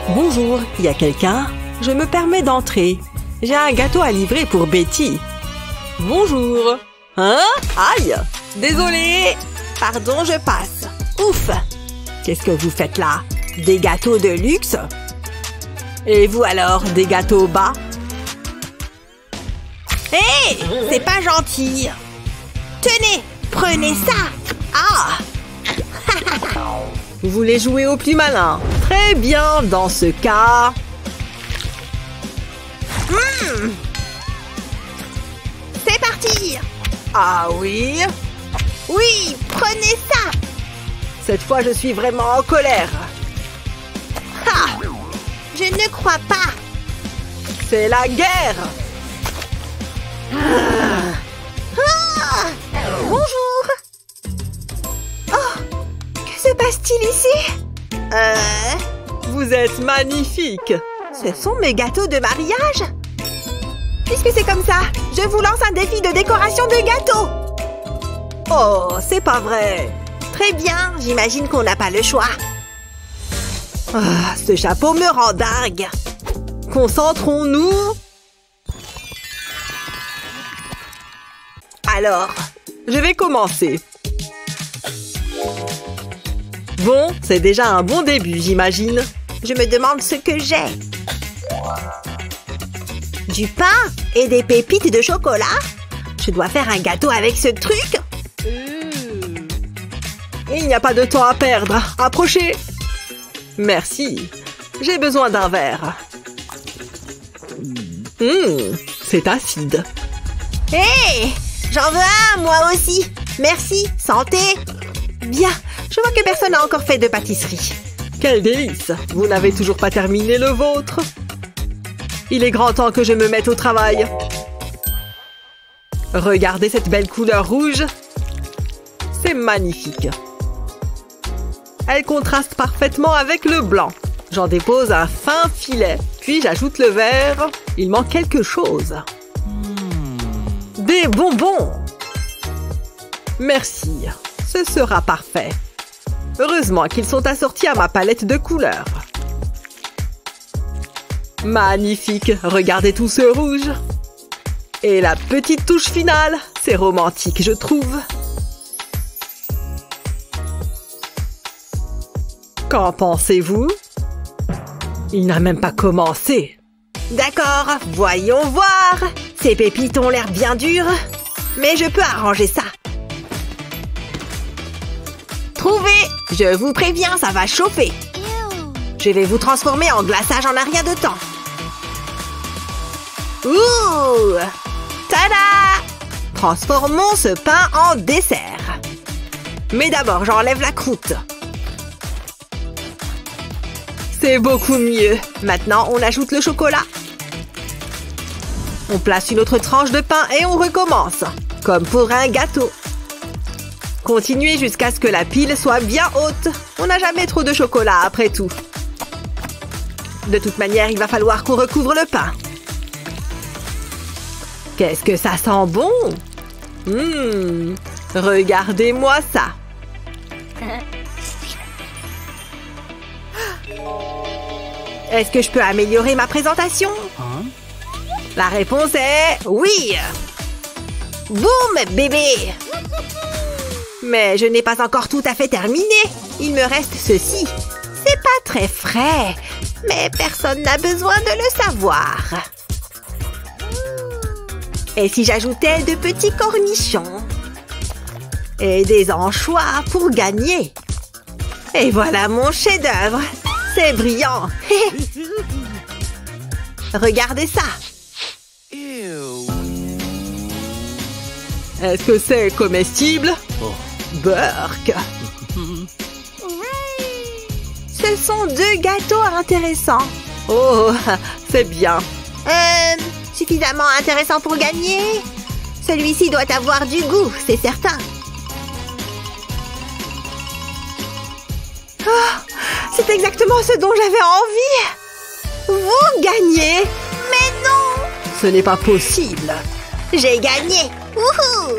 Bonjour, y a quelqu'un? Je me permets d'entrer. J'ai un gâteau à livrer pour Betty. Bonjour. Hein? Aïe! Désolée! Pardon, je passe. Ouf! Qu'est-ce que vous faites là? Des gâteaux de luxe? Et vous alors, des gâteaux bas? Hé! C'est pas gentil! Tenez! Prenez ça! Ah! Vous voulez jouer au plus malin? Très bien, dans ce cas... C'est parti! Ah oui? Oui, prenez ça! Cette fois, je suis vraiment en colère. Ah! Je ne crois pas! C'est la guerre! Ah! Bonjour! Oh! Que se passe-t-il ici? Vous êtes magnifique! Ce sont mes gâteaux de mariage? Puisque c'est comme ça, je vous lance un défi de décoration de gâteaux! Oh, c'est pas vrai! Très bien, j'imagine qu'on n'a pas le choix. Ah, ce chapeau me rend dingue! Concentrons-nous! Alors, je vais commencer. Bon, c'est déjà un bon début, j'imagine. Je me demande ce que j'ai. Du pain et des pépites de chocolat? Je dois faire un gâteau avec ce truc? Il n'y a pas de temps à perdre. Approchez. Merci. J'ai besoin d'un verre. C'est acide. Hé! J'en veux un, moi aussi. Merci. Santé. Bien. Je vois que personne n'a encore fait de pâtisserie. Quel délice! Vous n'avez toujours pas terminé le vôtre. Il est grand temps que je me mette au travail. Regardez cette belle couleur rouge. C'est magnifique. Elle contraste parfaitement avec le blanc. J'en dépose un fin filet, puis j'ajoute le vert. Il manque quelque chose. Des bonbons! Merci, ce sera parfait. Heureusement qu'ils sont assortis à ma palette de couleurs. Magnifique, regardez tout ce rouge. Et la petite touche finale, c'est romantique, je trouve. Qu'en pensez-vous? Il n'a même pas commencé. D'accord, voyons voir. Ces pépites ont l'air bien dures, mais je peux arranger ça. Trouvez! Je vous préviens, ça va chauffer. Je vais vous transformer en glaçage en un rien de temps. Ouh! Tada! Transformons ce pain en dessert. Mais d'abord, j'enlève la croûte. C'est beaucoup mieux. Maintenant, on ajoute le chocolat. On place une autre tranche de pain et on recommence. Comme pour un gâteau. Continuez jusqu'à ce que la pile soit bien haute. On n'a jamais trop de chocolat après tout. De toute manière, il va falloir qu'on recouvre le pain. Qu'est-ce que ça sent bon! Regardez-moi ça! Est-ce que je peux améliorer ma présentation? La réponse est oui! Boum, bébé! Mais je n'ai pas encore tout à fait terminé. Il me reste ceci. C'est pas très frais, mais personne n'a besoin de le savoir. Et si j'ajoutais de petits cornichons? Et des anchois pour gagner? Et voilà mon chef-d'œuvre. C'est brillant. Regardez ça. Est-ce que c'est comestible? Burk. Ce sont deux gâteaux intéressants. Oh, c'est bien. Suffisamment intéressant pour gagner? Celui-ci doit avoir du goût, c'est certain. Oh, c'est exactement ce dont j'avais envie. Vous gagnez? Mais non! Ce n'est pas possible. J'ai gagné. Wouhou!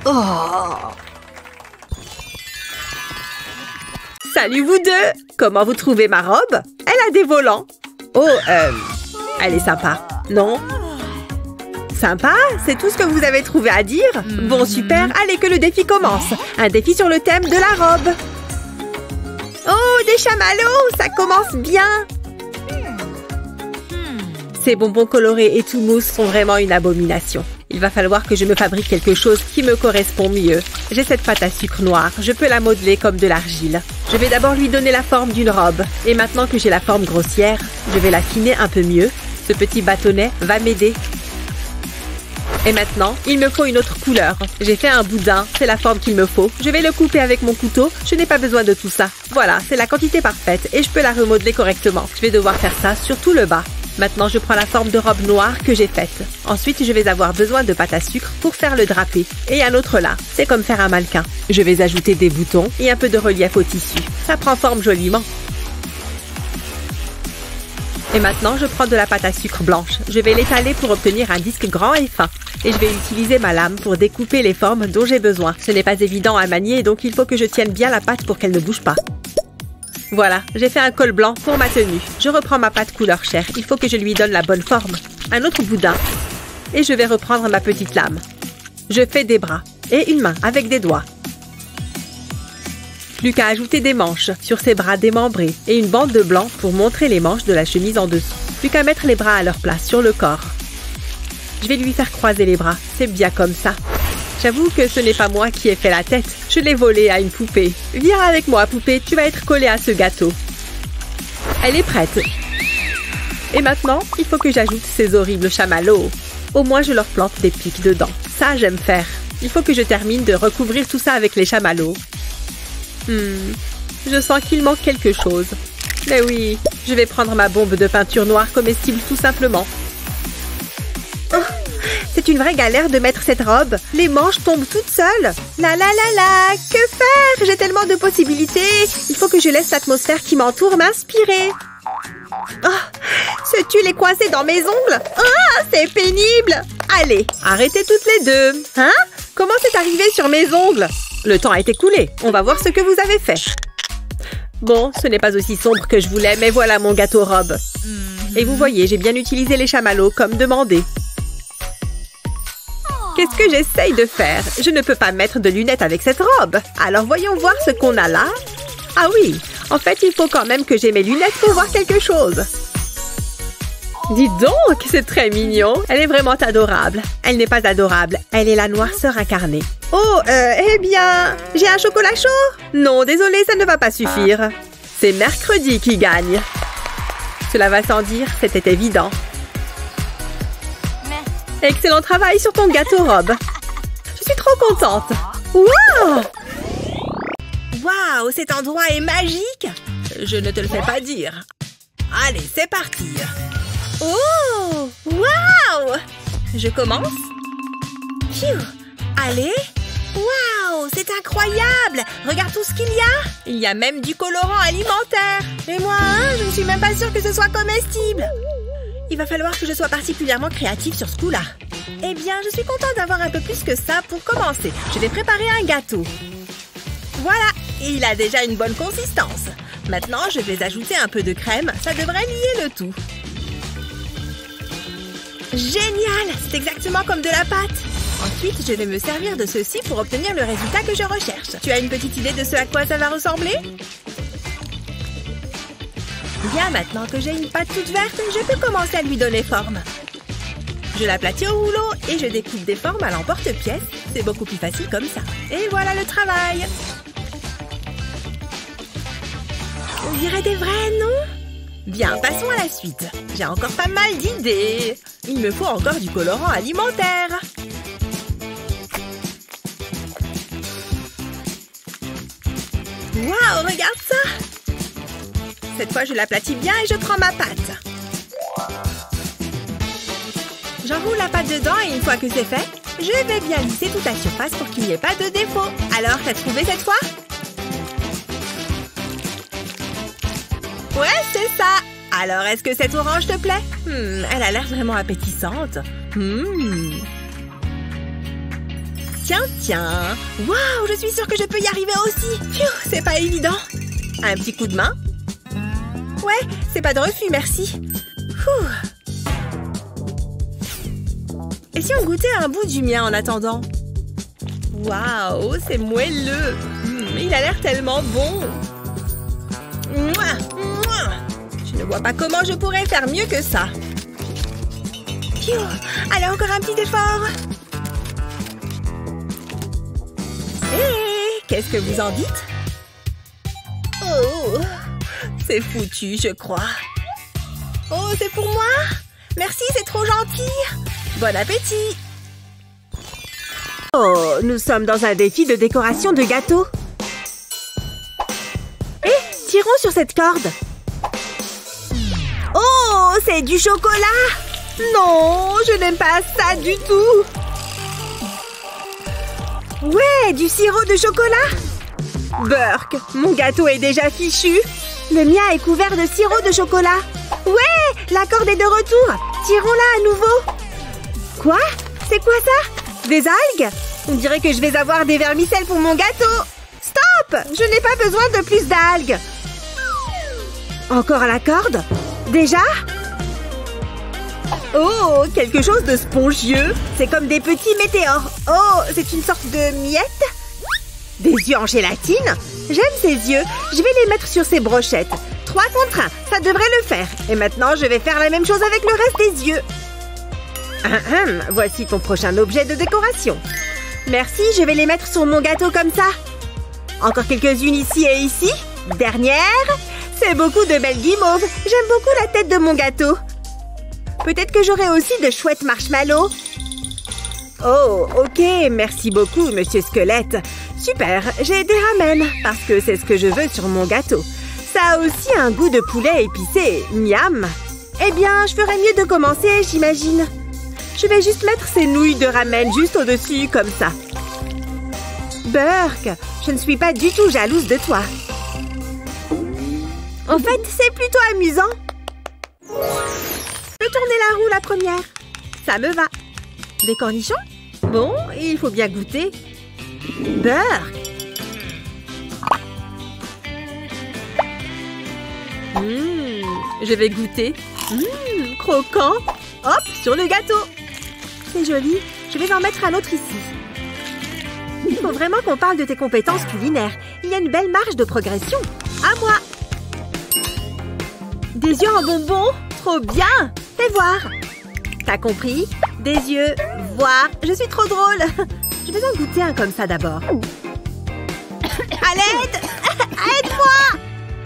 Oh! Salut vous deux! Comment vous trouvez ma robe? Elle a des volants. Oh, elle est sympa. Non? Sympa? C'est tout ce que vous avez trouvé à dire? Bon, super. Allez, que le défi commence. Un défi sur le thème de la robe. Oh, des chamallows! Ça commence bien! Ces bonbons colorés et tout mousse sont vraiment une abomination. Il va falloir que je me fabrique quelque chose qui me correspond mieux. J'ai cette pâte à sucre noire. Je peux la modeler comme de l'argile. Je vais d'abord lui donner la forme d'une robe. Et maintenant que j'ai la forme grossière, je vais l'affiner un peu mieux. Ce petit bâtonnet va m'aider. Et maintenant, il me faut une autre couleur. J'ai fait un boudin, c'est la forme qu'il me faut. Je vais le couper avec mon couteau. Je n'ai pas besoin de tout ça. Voilà, c'est la quantité parfaite et je peux la remodeler correctement. Je vais devoir faire ça sur tout le bas. Maintenant, je prends la forme de robe noire que j'ai faite. Ensuite, je vais avoir besoin de pâte à sucre pour faire le drapé. Et un autre là. C'est comme faire un mannequin. Je vais ajouter des boutons et un peu de relief au tissu. Ça prend forme joliment. Et maintenant, je prends de la pâte à sucre blanche. Je vais l'étaler pour obtenir un disque grand et fin. Et je vais utiliser ma lame pour découper les formes dont j'ai besoin. Ce n'est pas évident à manier, donc il faut que je tienne bien la pâte pour qu'elle ne bouge pas. Voilà, j'ai fait un col blanc pour ma tenue. Je reprends ma pâte couleur chair. Il faut que je lui donne la bonne forme. Un autre boudin. Et je vais reprendre ma petite lame. Je fais des bras et une main avec des doigts. Plus qu'à ajouter des manches sur ces bras démembrés et une bande de blanc pour montrer les manches de la chemise en dessous. Plus qu'à mettre les bras à leur place sur le corps. Je vais lui faire croiser les bras. C'est bien comme ça. J'avoue que ce n'est pas moi qui ai fait la tête. Je l'ai volée à une poupée. Viens avec moi, poupée, tu vas être collée à ce gâteau. Elle est prête. Et maintenant, il faut que j'ajoute ces horribles chamallows. Au moins, je leur plante des pics dedans. Ça, j'aime faire. Il faut que je termine de recouvrir tout ça avec les chamallows. Je sens qu'il manque quelque chose. Mais oui, je vais prendre ma bombe de peinture noire comestible tout simplement. Oh, c'est une vraie galère de mettre cette robe. Les manches tombent toutes seules. La la la la, que faire? J'ai tellement de possibilités. Il faut que je laisse l'atmosphère qui m'entoure m'inspirer. Oh, ce tulle est coincé dans mes ongles. Ah, c'est pénible. Allez, arrêtez toutes les deux. Hein? Comment c'est arrivé sur mes ongles? Le temps a été écoulé. On va voir ce que vous avez fait. Bon, ce n'est pas aussi sombre que je voulais, mais voilà mon gâteau robe. Et vous voyez, j'ai bien utilisé les chamallows comme demandé. Qu'est-ce que j'essaye de faire? Je ne peux pas mettre de lunettes avec cette robe. Alors voyons voir ce qu'on a là. Ah oui, en fait, il faut quand même que j'ai mes lunettes pour voir quelque chose. Dis donc, c'est très mignon. Elle est vraiment adorable. Elle n'est pas adorable. Elle est la noirceur incarnée. Oh, eh bien, j'ai un chocolat chaud? Non, désolé, ça ne va pas suffire. C'est mercredi qui gagne. Cela va sans dire, c'était évident. Excellent travail sur ton gâteau robe. Je suis trop contente. Waouh! Waouh, cet endroit est magique. Je ne te le fais pas dire. Allez, c'est parti. Oh! Waouh! Je commence? Phew! Allez! Waouh! C'est incroyable! Regarde tout ce qu'il y a! Il y a même du colorant alimentaire! Et moi, je ne suis même pas sûre que ce soit comestible! Il va falloir que je sois particulièrement créative sur ce coup-là. Eh bien, je suis contente d'avoir un peu plus que ça pour commencer. Je vais préparer un gâteau. Voilà! Il a déjà une bonne consistance. Maintenant, je vais ajouter un peu de crème. Ça devrait lier le tout. Génial! C'est exactement comme de la pâte. Ensuite, je vais me servir de ceci pour obtenir le résultat que je recherche. Tu as une petite idée de ce à quoi ça va ressembler? Bien, maintenant que j'ai une pâte toute verte, je peux commencer à lui donner forme. Je l'aplatis au rouleau et je découpe des formes à l'emporte-pièce. C'est beaucoup plus facile comme ça. Et voilà le travail. On dirait des vrais, non? Bien, passons à la suite. J'ai encore pas mal d'idées. Il me faut encore du colorant alimentaire. Waouh, regarde ça! Cette fois, je l'aplatis bien et je prends ma pâte. J'enroule la pâte dedans et une fois que c'est fait, je vais bien lisser toute la surface pour qu'il n'y ait pas de défaut. Alors, t'as trouvé cette fois? Ouais, c'est ça! Alors, est-ce que cette orange te plaît? Elle a l'air vraiment appétissante. Tiens, tiens! Waouh, je suis sûre que je peux y arriver aussi! Pfiou, c'est pas évident! Un petit coup de main. Ouais, c'est pas de refus, merci. Ouh. Et si on goûtait un bout du mien en attendant? Waouh, c'est moelleux. Il a l'air tellement bon. Mouah, mouah. Je ne vois pas comment je pourrais faire mieux que ça. Phew. Allez, encore un petit effort. Hé, qu'est-ce que vous en dites? Oh, c'est foutu, je crois. Oh, c'est pour moi? Merci, c'est trop gentil. Bon appétit. Oh, nous sommes dans un défi de décoration de gâteau. Hé, tirons sur cette corde. Oh, c'est du chocolat. Non, je n'aime pas ça du tout. Ouais, du sirop de chocolat. Burk, mon gâteau est déjà fichu. Le mien est couvert de sirop de chocolat. Ouais, la corde est de retour. Tirons-la à nouveau. Quoi? C'est quoi ça? Des algues? On dirait que je vais avoir des vermicelles pour mon gâteau. Stop! Je n'ai pas besoin de plus d'algues. Encore la corde? Déjà? Oh, quelque chose de spongieux. C'est comme des petits météores. Oh, c'est une sorte de miette? Des yeux en gélatine? J'aime ces yeux. Je vais les mettre sur ces brochettes. 3 contre 1, ça devrait le faire. Et maintenant, je vais faire la même chose avec le reste des yeux. Voici ton prochain objet de décoration. Merci, je vais les mettre sur mon gâteau comme ça. Encore quelques-unes ici et ici. Dernière. C'est beaucoup de belles guimauves. J'aime beaucoup la tête de mon gâteau. Peut-être que j'aurai aussi de chouettes marshmallows. Oh, ok, merci beaucoup, monsieur Squelette. Super, j'ai des ramen, parce que c'est ce que je veux sur mon gâteau. Ça a aussi un goût de poulet épicé, miam. Eh bien, je ferais mieux de commencer, j'imagine. Je vais juste mettre ces nouilles de ramen juste au-dessus, comme ça. Burk, je ne suis pas du tout jalouse de toi. En fait, c'est plutôt amusant. Je peux tourner la roue la première. Ça me va. Des cornichons? Bon, il faut bien goûter. Burk. Je vais goûter. Croquant. Hop, sur le gâteau. C'est joli. Je vais en mettre un autre ici. Il faut vraiment qu'on parle de tes compétences culinaires. Il y a une belle marge de progression. À moi. Des yeux en bonbons? Trop bien. Fais voir. T'as compris? Des yeux, voir. Je suis trop drôle. Je vais en goûter un comme ça d'abord. À l'aide! Aide-moi!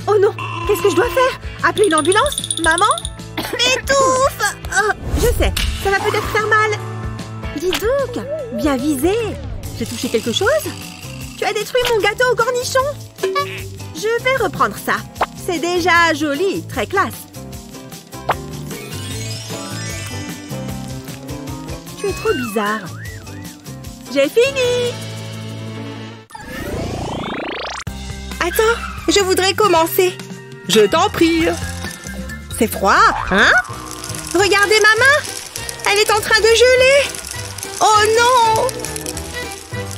Oh non! Qu'est-ce que je dois faire? Appeler une ambulance? Maman? M'étouffe! Oh, je sais, ça va peut-être faire mal. Dis donc, bien visé. J'ai touché quelque chose? Tu as détruit mon gâteau au cornichon? Je vais reprendre ça. C'est déjà joli, très classe. Tu es trop bizarre. J'ai fini! Attends, je voudrais commencer. Je t'en prie. C'est froid, hein? Regardez ma main! Elle est en train de geler! Oh non!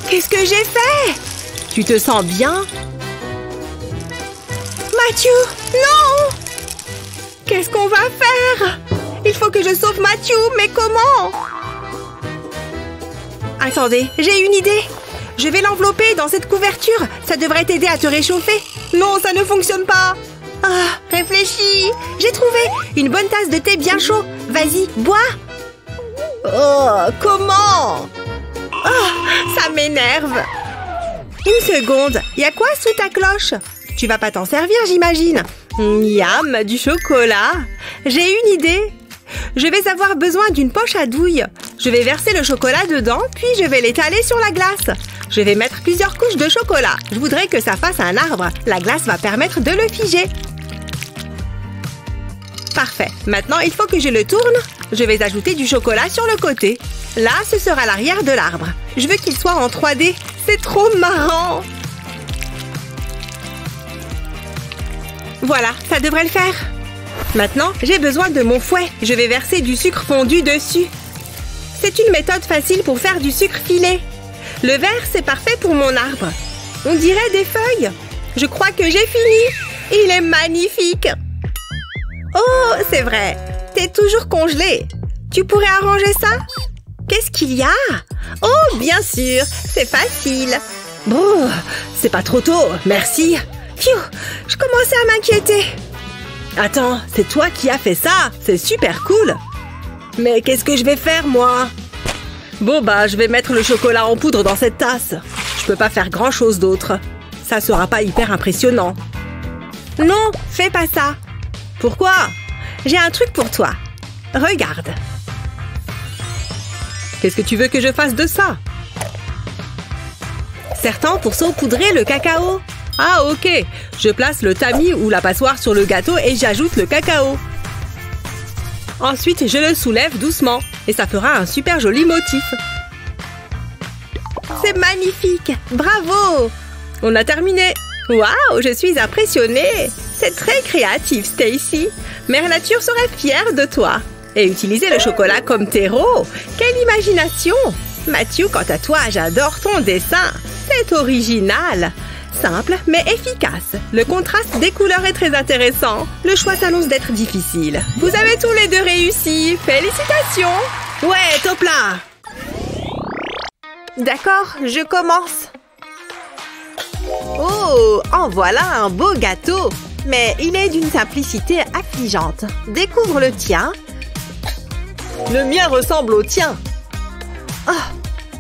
Qu'est-ce que j'ai fait? Tu te sens bien? Mathieu, non! Qu'est-ce qu'on va faire? Il faut que je sauve Mathieu, mais comment? Attendez, j'ai une idée. Je vais l'envelopper dans cette couverture. Ça devrait t'aider à te réchauffer. Non, ça ne fonctionne pas. Ah, réfléchis. J'ai trouvé une bonne tasse de thé bien chaud. Vas-y, bois. Oh, comment? Oh, ça m'énerve. Une seconde. Y a quoi sous ta cloche? Tu vas pas t'en servir, j'imagine. Miam, du chocolat. J'ai une idée. Je vais avoir besoin d'une poche à douille. Je vais verser le chocolat dedans, puis je vais l'étaler sur la glace. Je vais mettre plusieurs couches de chocolat. Je voudrais que ça fasse un arbre. La glace va permettre de le figer. Parfait. Maintenant, il faut que je le tourne. Je vais ajouter du chocolat sur le côté. Là, ce sera l'arrière de l'arbre. Je veux qu'il soit en 3D. C'est trop marrant. Voilà, ça devrait le faire. Maintenant, j'ai besoin de mon fouet. Je vais verser du sucre fondu dessus. C'est une méthode facile pour faire du sucre filé. Le vert, c'est parfait pour mon arbre. On dirait des feuilles. Je crois que j'ai fini. Il est magnifique. Oh, c'est vrai. T'es toujours congelé. Tu pourrais arranger ça? Qu'est-ce qu'il y a? Oh, bien sûr. C'est facile. Bon, c'est pas trop tôt. Merci. Pfiou, je commençais à m'inquiéter. Attends, c'est toi qui as fait ça? C'est super cool. Mais qu'est-ce que je vais faire, moi? Bon, bah, je vais mettre le chocolat en poudre dans cette tasse. Je peux pas faire grand-chose d'autre. Ça sera pas hyper impressionnant. Non, fais pas ça. Pourquoi? J'ai un truc pour toi. Regarde. Qu'est-ce que tu veux que je fasse de ça? Serre-t'en pour saupoudrer le cacao. Ah, ok. Je place le tamis ou la passoire sur le gâteau et j'ajoute le cacao. Ensuite, je le soulève doucement et ça fera un super joli motif. C'est magnifique! Bravo! On a terminé. Waouh, je suis impressionnée! C'est très créatif, Stacy. Mère Nature serait fière de toi. Et utiliser le chocolat comme terreau. Quelle imagination! Matthew, quant à toi, j'adore ton dessin. C'est original. Simple, mais efficace. Le contraste des couleurs est très intéressant. Le choix s'annonce d'être difficile. Vous avez tous les deux réussi. Félicitations! Ouais, top là! D'accord, je commence. Oh, en voilà un beau gâteau. Mais il est d'une simplicité affligeante. Découvre le tien. Le mien ressemble au tien. Oh,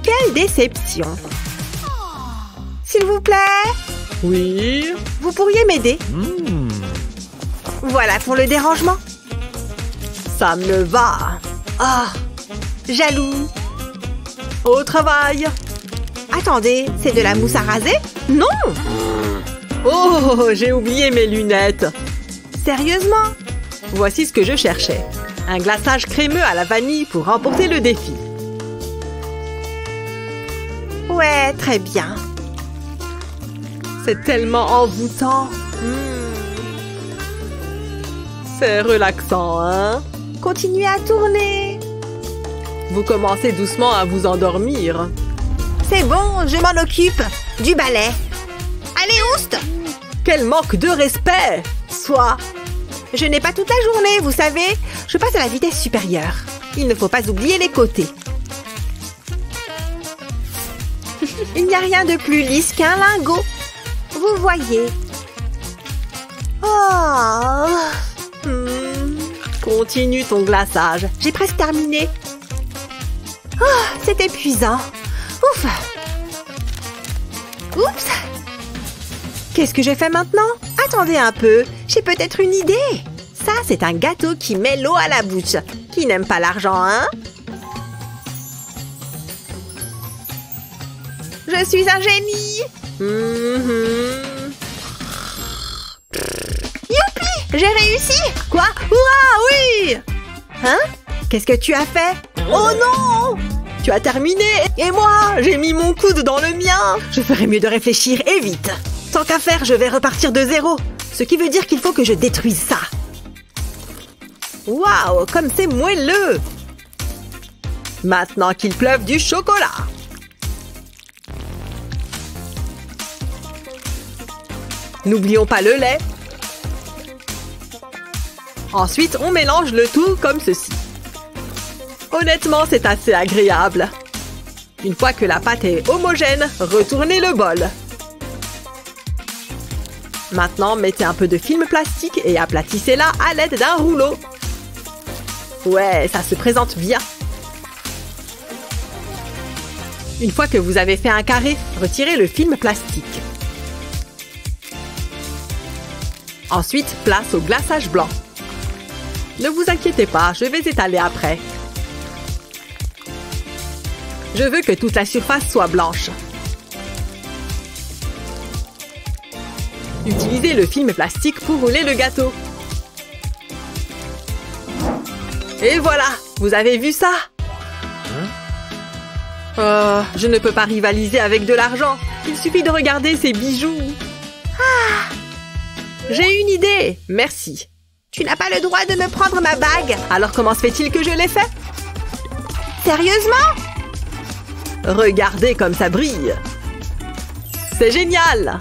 quelle déception. S'il vous plaît? Oui? Vous pourriez m'aider? Voilà pour le dérangement. Ça me va. Ah, jaloux. Au travail. Attendez, c'est de la mousse à raser? Non! Oh, j'ai oublié mes lunettes. Sérieusement? Voici ce que je cherchais. Un glaçage crémeux à la vanille pour remporter le défi. Ouais, très bien. C'est tellement envoûtant. C'est relaxant, hein? Continuez à tourner. Vous commencez doucement à vous endormir. C'est bon, je m'en occupe. Du balai. Allez, oust! Quel manque de respect! Soit. Je n'ai pas toute la journée, vous savez. Je passe à la vitesse supérieure. Il ne faut pas oublier les côtés. Il n'y a rien de plus lisse qu'un lingot. Vous voyez. Oh. Continue ton glaçage. J'ai presque terminé. Oh, c'est épuisant. Ouf. Oups. Qu'est-ce que je fais maintenant? Attendez un peu. J'ai peut-être une idée. Ça, c'est un gâteau qui met l'eau à la bouche. Qui n'aime pas l'argent, hein? Je suis un génie. Youpi! J'ai réussi! Quoi? Hurrah, oui! Hein? Qu'est-ce que tu as fait? Oh non! Tu as terminé et moi, j'ai mis mon coude dans le mien. Je ferais mieux de réfléchir et vite. Tant qu'à faire, je vais repartir de zéro. Ce qui veut dire qu'il faut que je détruise ça. Waouh, comme c'est moelleux! Maintenant qu'il pleuve du chocolat. N'oublions pas le lait. Ensuite, on mélange le tout comme ceci. Honnêtement, c'est assez agréable. Une fois que la pâte est homogène, retournez le bol. Maintenant, mettez un peu de film plastique et aplatissez-la à l'aide d'un rouleau. Ouais, ça se présente bien. Une fois que vous avez fait un carré, retirez le film plastique. Ensuite, place au glaçage blanc. Ne vous inquiétez pas, je vais étaler après. Je veux que toute la surface soit blanche. Utilisez le film plastique pour rouler le gâteau. Et voilà, vous avez vu ça? Je ne peux pas rivaliser avec de l'argent. Il suffit de regarder ces bijoux. Ah! J'ai une idée. Merci. Tu n'as pas le droit de me prendre ma bague. Alors comment se fait-il que je l'ai fait? Sérieusement? Regardez comme ça brille. C'est génial.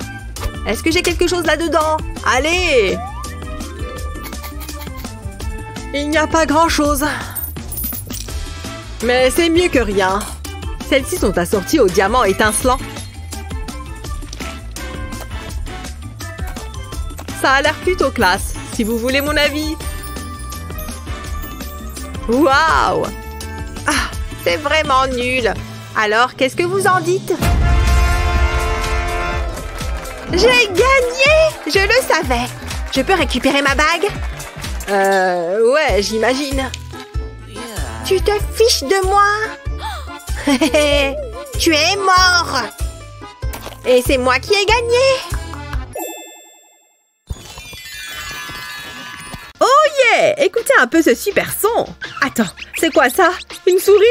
Est-ce que j'ai quelque chose là-dedans? Allez! Il n'y a pas grand-chose. Mais c'est mieux que rien. Celles-ci sont assorties au diamant étincelant. Ça a l'air plutôt classe, si vous voulez mon avis. Waouh! Ah, c'est vraiment nul. Alors, qu'est-ce que vous en dites? J'ai gagné! Je le savais. Je peux récupérer ma bague? Ouais, j'imagine. Tu te fiches de moi? Tu es mort! Et c'est moi qui ai gagné! Oh yeah! Écoutez un peu ce super son! Attends, c'est quoi ça? Une souris?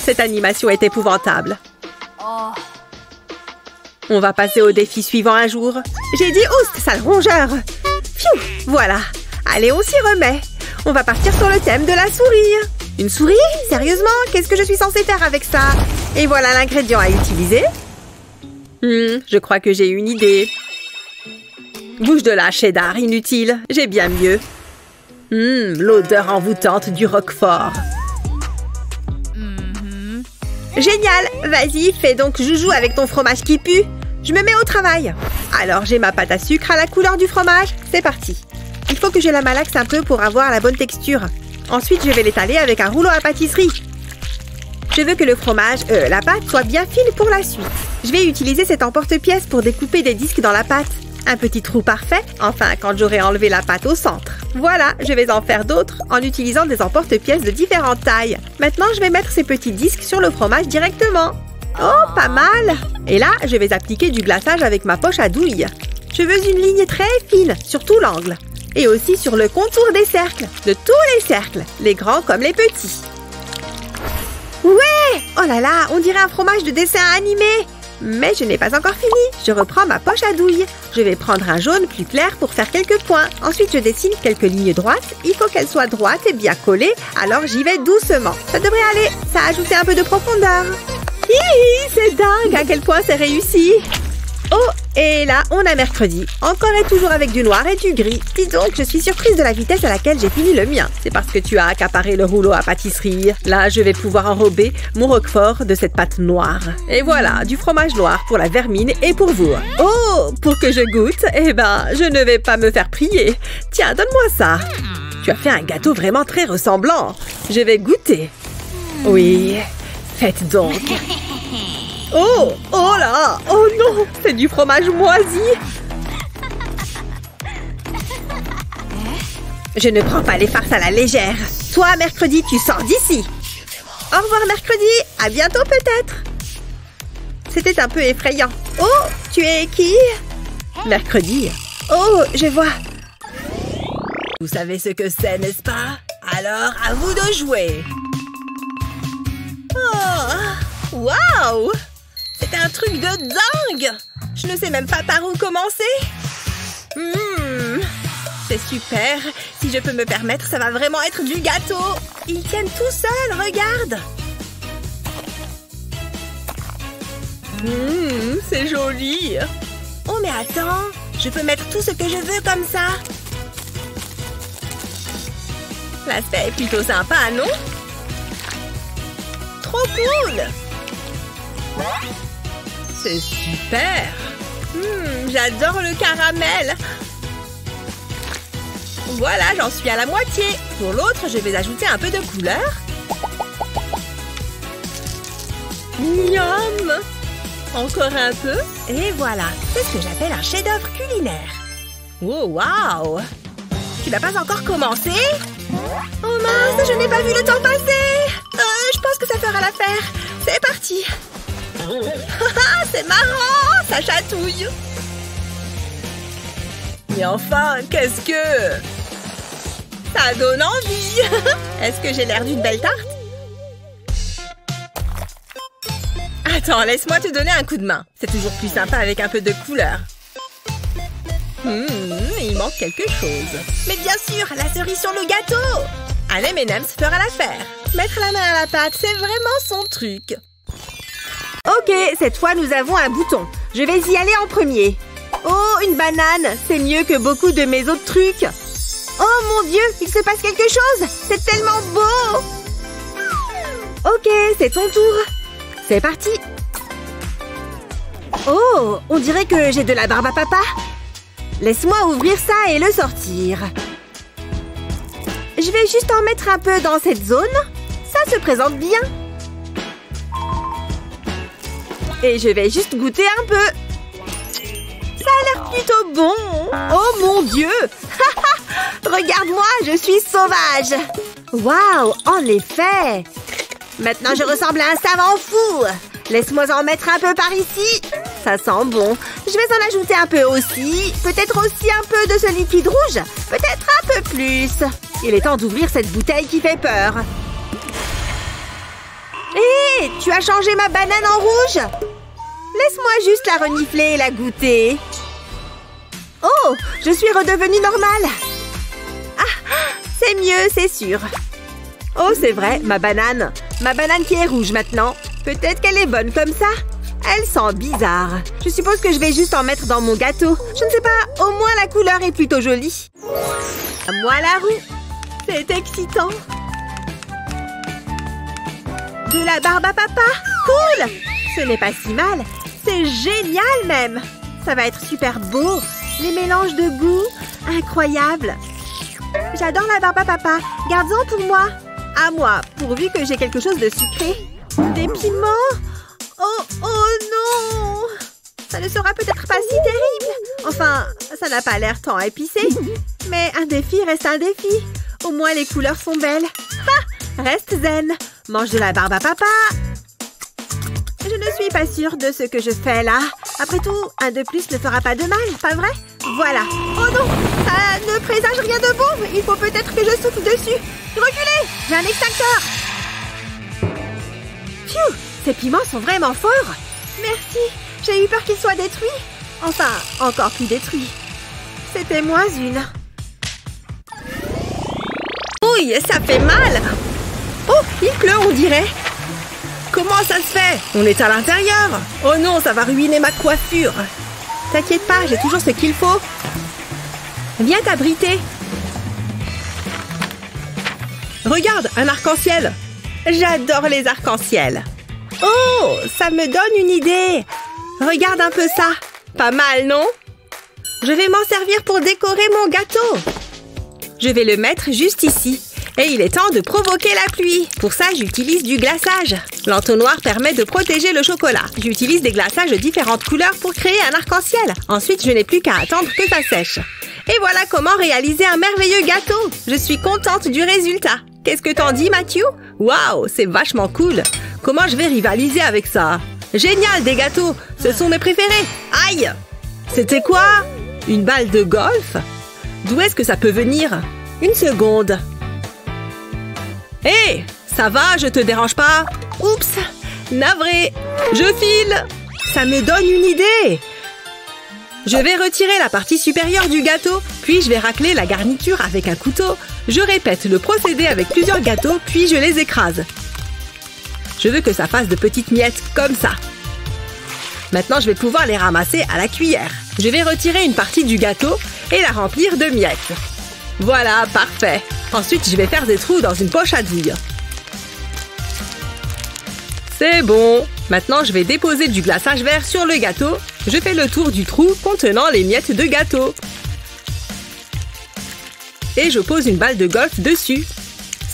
Cette animation est épouvantable. On va passer au défi suivant un jour. J'ai dit oust, sale rongeur! Pfiou! Voilà. Allez, on s'y remet. On va partir sur le thème de la souris. Une souris? Sérieusement? Qu'est-ce que je suis censée faire avec ça? Et voilà l'ingrédient à utiliser. Je crois que j'ai une idée. Bouge de là, cheddar, inutile. J'ai bien mieux. L'odeur envoûtante du roquefort. Génial! Vas-y, fais donc joujou avec ton fromage qui pue. Je me mets au travail. Alors, j'ai ma pâte à sucre à la couleur du fromage. C'est parti. Il faut que je la malaxe un peu pour avoir la bonne texture. Ensuite, je vais l'étaler avec un rouleau à pâtisserie. Je veux que le fromage, la pâte, soit bien fine pour la suite. Je vais utiliser cet emporte-pièce pour découper des disques dans la pâte. Un petit trou parfait, enfin, quand j'aurai enlevé la pâte au centre. Voilà, je vais en faire d'autres en utilisant des emporte-pièces de différentes tailles. Maintenant, je vais mettre ces petits disques sur le fromage directement. Oh, pas mal! Et là, je vais appliquer du glaçage avec ma poche à douille. Je veux une ligne très fine sur tout l'angle. Et aussi sur le contour des cercles, de tous les cercles, les grands comme les petits. Ouais! Oh là là, on dirait un fromage de dessin animé! Mais je n'ai pas encore fini. Je reprends ma poche à douille. Je vais prendre un jaune plus clair pour faire quelques points. Ensuite, je dessine quelques lignes droites. Il faut qu'elles soient droites et bien collées, alors j'y vais doucement. Ça devrait aller. Ça a ajouté un peu de profondeur. Hihi, c'est dingue à quel point c'est réussi. Oh, et là, on a mercredi. Encore et toujours avec du noir et du gris. Dis donc, je suis surprise de la vitesse à laquelle j'ai fini le mien. C'est parce que tu as accaparé le rouleau à pâtisserie. Là, je vais pouvoir enrober mon roquefort de cette pâte noire. Et voilà, du fromage noir pour la vermine et pour vous. Oh, pour que je goûte, eh ben, je ne vais pas me faire prier. Tiens, donne-moi ça. Tu as fait un gâteau vraiment très ressemblant. Je vais goûter. Oui, faites donc. Oh, oh là, oh non, c'est du fromage moisi. Je ne prends pas les farces à la légère. Toi, mercredi, tu sors d'ici. Au revoir, mercredi. À bientôt, peut-être. C'était un peu effrayant. Oh, tu es qui? Mercredi. Oh, je vois. Vous savez ce que c'est, n'est-ce pas? Alors, à vous de jouer. Oh, waouh! C'est un truc de dingue! Je ne sais même pas par où commencer. C'est super. Si je peux me permettre, ça va vraiment être du gâteau. Ils tiennent tout seuls, regarde. C'est joli. Oh, mais attends. Je peux mettre tout ce que je veux comme ça. L'aspect est plutôt sympa, non? Trop cool! C'est super! J'adore le caramel! Voilà, j'en suis à la moitié. Pour l'autre, je vais ajouter un peu de couleur. Miam! Encore un peu. Et voilà, c'est ce que j'appelle un chef-d'œuvre culinaire. Oh, waouh! Tu n'as pas encore commencé? Oh mince, je n'ai pas vu le temps passer! Je pense que ça fera l'affaire. C'est parti! C'est marrant! Ça chatouille! Mais enfin, qu'est-ce que... Ça donne envie! Est-ce que j'ai l'air d'une belle tarte? Attends, laisse-moi te donner un coup de main. C'est toujours plus sympa avec un peu de couleur. Il manque quelque chose. Mais bien sûr, la cerise sur le gâteau! Un M&M's fera l'affaire. Mettre la main à la pâte, c'est vraiment son truc. Ok, cette fois, nous avons un bouton. Je vais y aller en premier. Oh, une banane! C'est mieux que beaucoup de mes autres trucs. Oh Oh mon Dieu, il se passe quelque chose! C'est tellement beau! Ok, c'est ton tour. C'est parti. Oh, on dirait que j'ai de la barbe à papa. Laisse-moi ouvrir ça et le sortir. Je vais juste en mettre un peu dans cette zone. Ça se présente bien. Et je vais juste goûter un peu. Ça a l'air plutôt bon. Oh mon Dieu! Regarde-moi, je suis sauvage. Waouh, en effet. Maintenant, je ressemble à un savant fou. Laisse-moi en mettre un peu par ici. Ça sent bon. Je vais en ajouter un peu aussi. Peut-être aussi un peu de ce liquide rouge. Peut-être un peu plus. Il est temps d'ouvrir cette bouteille qui fait peur. Hé, tu as changé ma banane en rouge? Laisse-moi juste la renifler et la goûter. Oh, je suis redevenue normale. Ah, c'est mieux, c'est sûr. Oh, c'est vrai, ma banane. Ma banane qui est rouge maintenant. Peut-être qu'elle est bonne comme ça. Elle sent bizarre. Je suppose que je vais juste en mettre dans mon gâteau. Je ne sais pas, au moins la couleur est plutôt jolie. À moi la roue. C'est excitant. De la barbe à papa. Cool. Ce n'est pas si mal. C'est génial même. Ça va être super beau. Les mélanges de goût. Incroyable. J'adore la barbe à papa. Garde-en pour moi. À moi, pourvu que j'ai quelque chose de sucré. Des piments? Oh non! Ça ne sera peut-être pas si terrible. Enfin, ça n'a pas l'air tant épicé. Mais un défi reste un défi. Au moins, les couleurs sont belles. Ha! Reste zen. Mange de la barbe à papa. Je ne suis pas sûre de ce que je fais là. Après tout, un de plus ne fera pas de mal, pas vrai? Voilà. Oh non! Ça ne présage rien de bon. Il faut peut-être que je souffle dessus. Reculez! J'ai un extincteur. Phew! Ces piments sont vraiment forts. Merci. J'ai eu peur qu'ils soient détruits. Enfin, encore plus détruits. C'était moins une. Ouille, ça fait mal. Oh, il pleut, on dirait. Comment ça se fait? On est à l'intérieur. Oh non, ça va ruiner ma coiffure. T'inquiète pas, j'ai toujours ce qu'il faut. Viens t'abriter. Regarde, un arc-en-ciel. J'adore les arcs-en-ciel. Oh, ça me donne une idée. Regarde un peu ça. Pas mal, non? Je vais m'en servir pour décorer mon gâteau. Je vais le mettre juste ici. Et il est temps de provoquer la pluie. Pour ça, j'utilise du glaçage. L'entonnoir permet de protéger le chocolat. J'utilise des glaçages de différentes couleurs pour créer un arc-en-ciel. Ensuite, je n'ai plus qu'à attendre que ça sèche. Et voilà comment réaliser un merveilleux gâteau. Je suis contente du résultat. Qu'est-ce que t'en dis, Matthew? Waouh, c'est vachement cool. Comment je vais rivaliser avec ça? Génial, des gâteaux. Ce sont mes préférés. Aïe! C'était quoi? Une balle de golf? D'où est-ce que ça peut venir? Une seconde. Hé! Ça va, je te dérange pas? Oups! Navré! Je file! Ça me donne une idée! Je vais retirer la partie supérieure du gâteau, puis je vais racler la garniture avec un couteau. Je répète le procédé avec plusieurs gâteaux, puis je les écrase. Je veux que ça fasse de petites miettes, comme ça. Maintenant, je vais pouvoir les ramasser à la cuillère. Je vais retirer une partie du gâteau et la remplir de miettes. Voilà, parfait. Ensuite, je vais faire des trous dans une poche à douille. C'est bon. Maintenant, je vais déposer du glaçage vert sur le gâteau. Je fais le tour du trou contenant les miettes de gâteau. Et je pose une balle de golf dessus.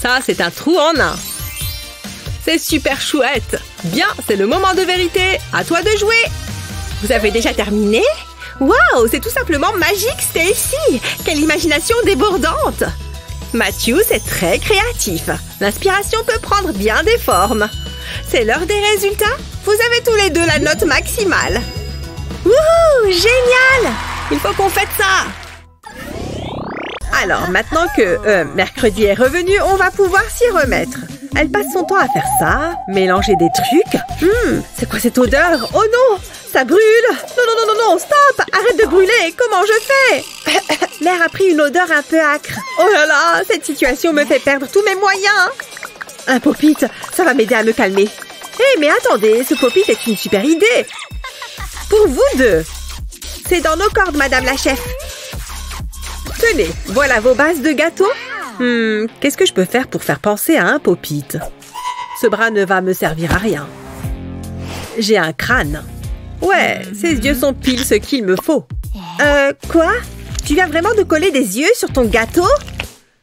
Ça, c'est un trou en un. C'est super chouette. Bien, c'est le moment de vérité. À toi de jouer. Vous avez déjà terminé? Waouh, c'est tout simplement magique, Stacy. Quelle imagination débordante. Matthew, c'est très créatif. L'inspiration peut prendre bien des formes. C'est l'heure des résultats. Vous avez tous les deux la note maximale. Wouhou, génial! Il faut qu'on fête ça. Alors, maintenant que mercredi est revenu, on va pouvoir s'y remettre. Elle passe son temps à faire ça, mélanger des trucs. C'est quoi cette odeur? Oh non, ça brûle. Non, stop! Arrête de brûler, comment je fais? L'air a pris une odeur un peu âcre. Oh là là, cette situation me fait perdre tous mes moyens. Un pop-it, ça va m'aider à me calmer. Hé, mais attendez, ce pop-it est une super idée. Pour vous deux. C'est dans nos cordes, madame la chef. Tenez, voilà vos bases de gâteau. Qu'est-ce que je peux faire pour faire penser à un Pop-It? Ce bras ne va me servir à rien. J'ai un crâne. Ouais, ses yeux sont pile ce qu'il me faut. Quoi? Tu viens vraiment de coller des yeux sur ton gâteau?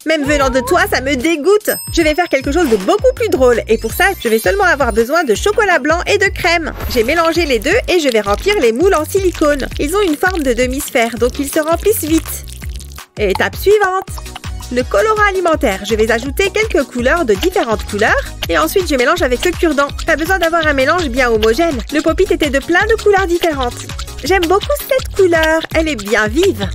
Même venant de toi, ça me dégoûte. Je vais faire quelque chose de beaucoup plus drôle. Et pour ça, je vais seulement avoir besoin de chocolat blanc et de crème. J'ai mélangé les deux et je vais remplir les moules en silicone. Ils ont une forme de demi-sphère, donc ils se remplissent vite. Étape suivante. Le colorant alimentaire. Je vais ajouter quelques couleurs de différentes couleurs. Et ensuite, je mélange avec le cure-dent. Pas besoin d'avoir un mélange bien homogène. Le Pop-It était de plein de couleurs différentes. J'aime beaucoup cette couleur. Elle est bien vive.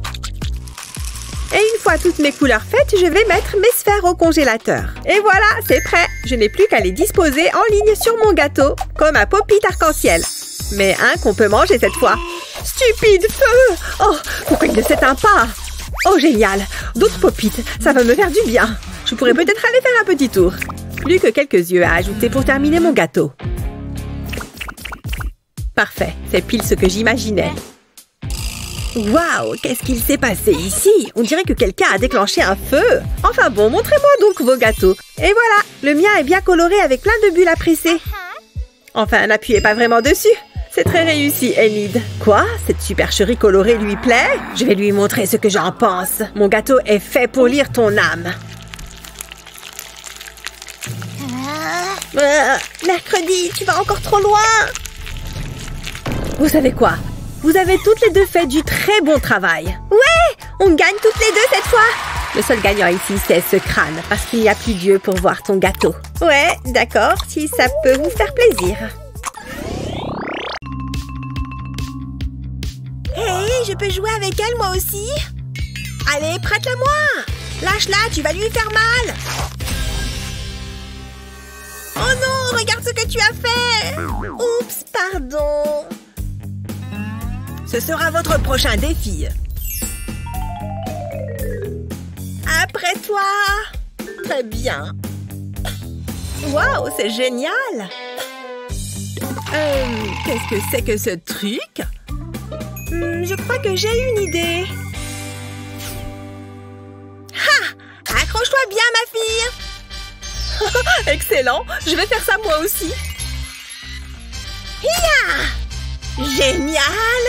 Et une fois toutes mes couleurs faites, je vais mettre mes sphères au congélateur. Et voilà, c'est prêt. Je n'ai plus qu'à les disposer en ligne sur mon gâteau, comme un Pop-It arc-en-ciel. Mais un qu'on peut manger cette fois. Stupide feu! Oh, pourquoi il ne s'éteint pas? Oh, génial! D'autres Pop-It, ça va me faire du bien. Je pourrais peut-être aller faire un petit tour. Plus que quelques yeux à ajouter pour terminer mon gâteau. Parfait, c'est pile ce que j'imaginais. Waouh, qu'est-ce qu'il s'est passé ici? On dirait que quelqu'un a déclenché un feu. Enfin bon, montrez-moi donc vos gâteaux. Et voilà, le mien est bien coloré avec plein de bulles à presser. Enfin, n'appuyez pas vraiment dessus. C'est très réussi, Enid. Quoi? Cette supercherie colorée lui plaît? Je vais lui montrer ce que j'en pense. Mon gâteau est fait pour lire ton âme. Mercredi, tu vas encore trop loin. Vous savez quoi? Vous avez toutes les deux fait du très bon travail. Ouais, on gagne toutes les deux cette fois. Le seul gagnant ici, c'est ce crâne, parce qu'il n'y a plus d'yeux pour voir ton gâteau. Ouais, d'accord, si ça peut vous faire plaisir. Hey, je peux jouer avec elle moi aussi? Allez, prête-la-moi. Lâche-la, tu vas lui faire mal. Oh non, regarde ce que tu as fait. Oups, pardon. Ce sera votre prochain défi. Après toi. Très bien. Waouh, c'est génial. Qu'est-ce que c'est que ce truc? Je crois que j'ai une idée. Ha! Accroche-toi bien, ma fille. Excellent. Je vais faire ça moi aussi. Hiya! Génial!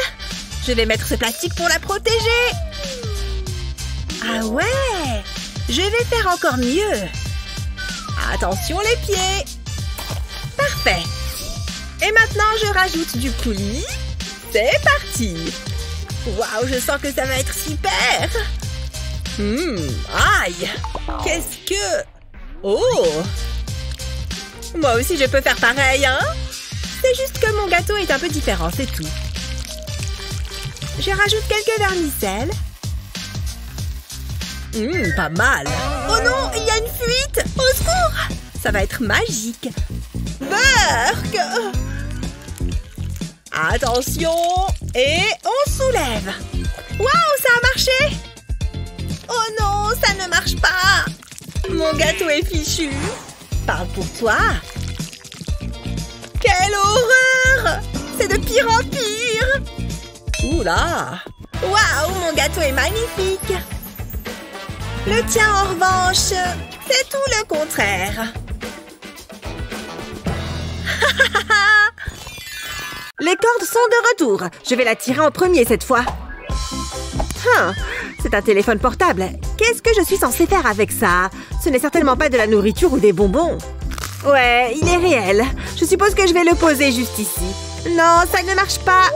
Je vais mettre ce plastique pour la protéger. Ah ouais! Je vais faire encore mieux. Attention les pieds. Parfait. Et maintenant, je rajoute du coulis. C'est parti. Waouh, je sens que ça va être super. Aïe! Qu'est-ce que... Oh! Moi aussi, je peux faire pareil, hein? C'est juste que mon gâteau est un peu différent, c'est tout. Je rajoute quelques vermicelles. Pas mal. Oh non, il y a une fuite. Au secours! Ça va être magique. Burk! Attention! Et on soulève. Waouh, ça a marché! Oh non, ça ne marche pas. Mon gâteau est fichu. Parle pour toi. Quelle horreur! C'est de pire en pire. Oula! Waouh, mon gâteau est magnifique. Le tien, en revanche, c'est tout le contraire. Les cordes sont de retour. Je vais la tirer en premier cette fois. C'est un téléphone portable. Qu'est-ce que je suis censée faire avec ça? Ce n'est certainement pas de la nourriture ou des bonbons. Ouais, il est réel. Je suppose que je vais le poser juste ici. Non, ça ne marche pas.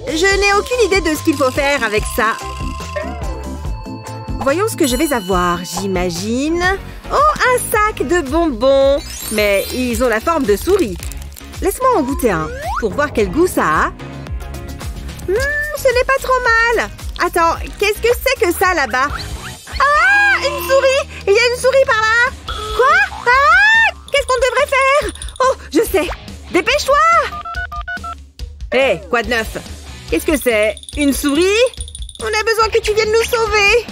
Je n'ai aucune idée de ce qu'il faut faire avec ça. Voyons ce que je vais avoir, j'imagine. Oh, un sac de bonbons. Mais ils ont la forme de souris. Laisse-moi en goûter un, pour voir quel goût ça a. Ce n'est pas trop mal. Attends, qu'est-ce que c'est que ça là-bas? Ah, une souris! Il y a une souris par là. Quoi? Ah, qu'est-ce qu'on devrait faire? Oh, je sais. Dépêche-toi! Hé, quoi de neuf? Qu'est-ce que c'est? Une souris? On a besoin que tu viennes nous sauver.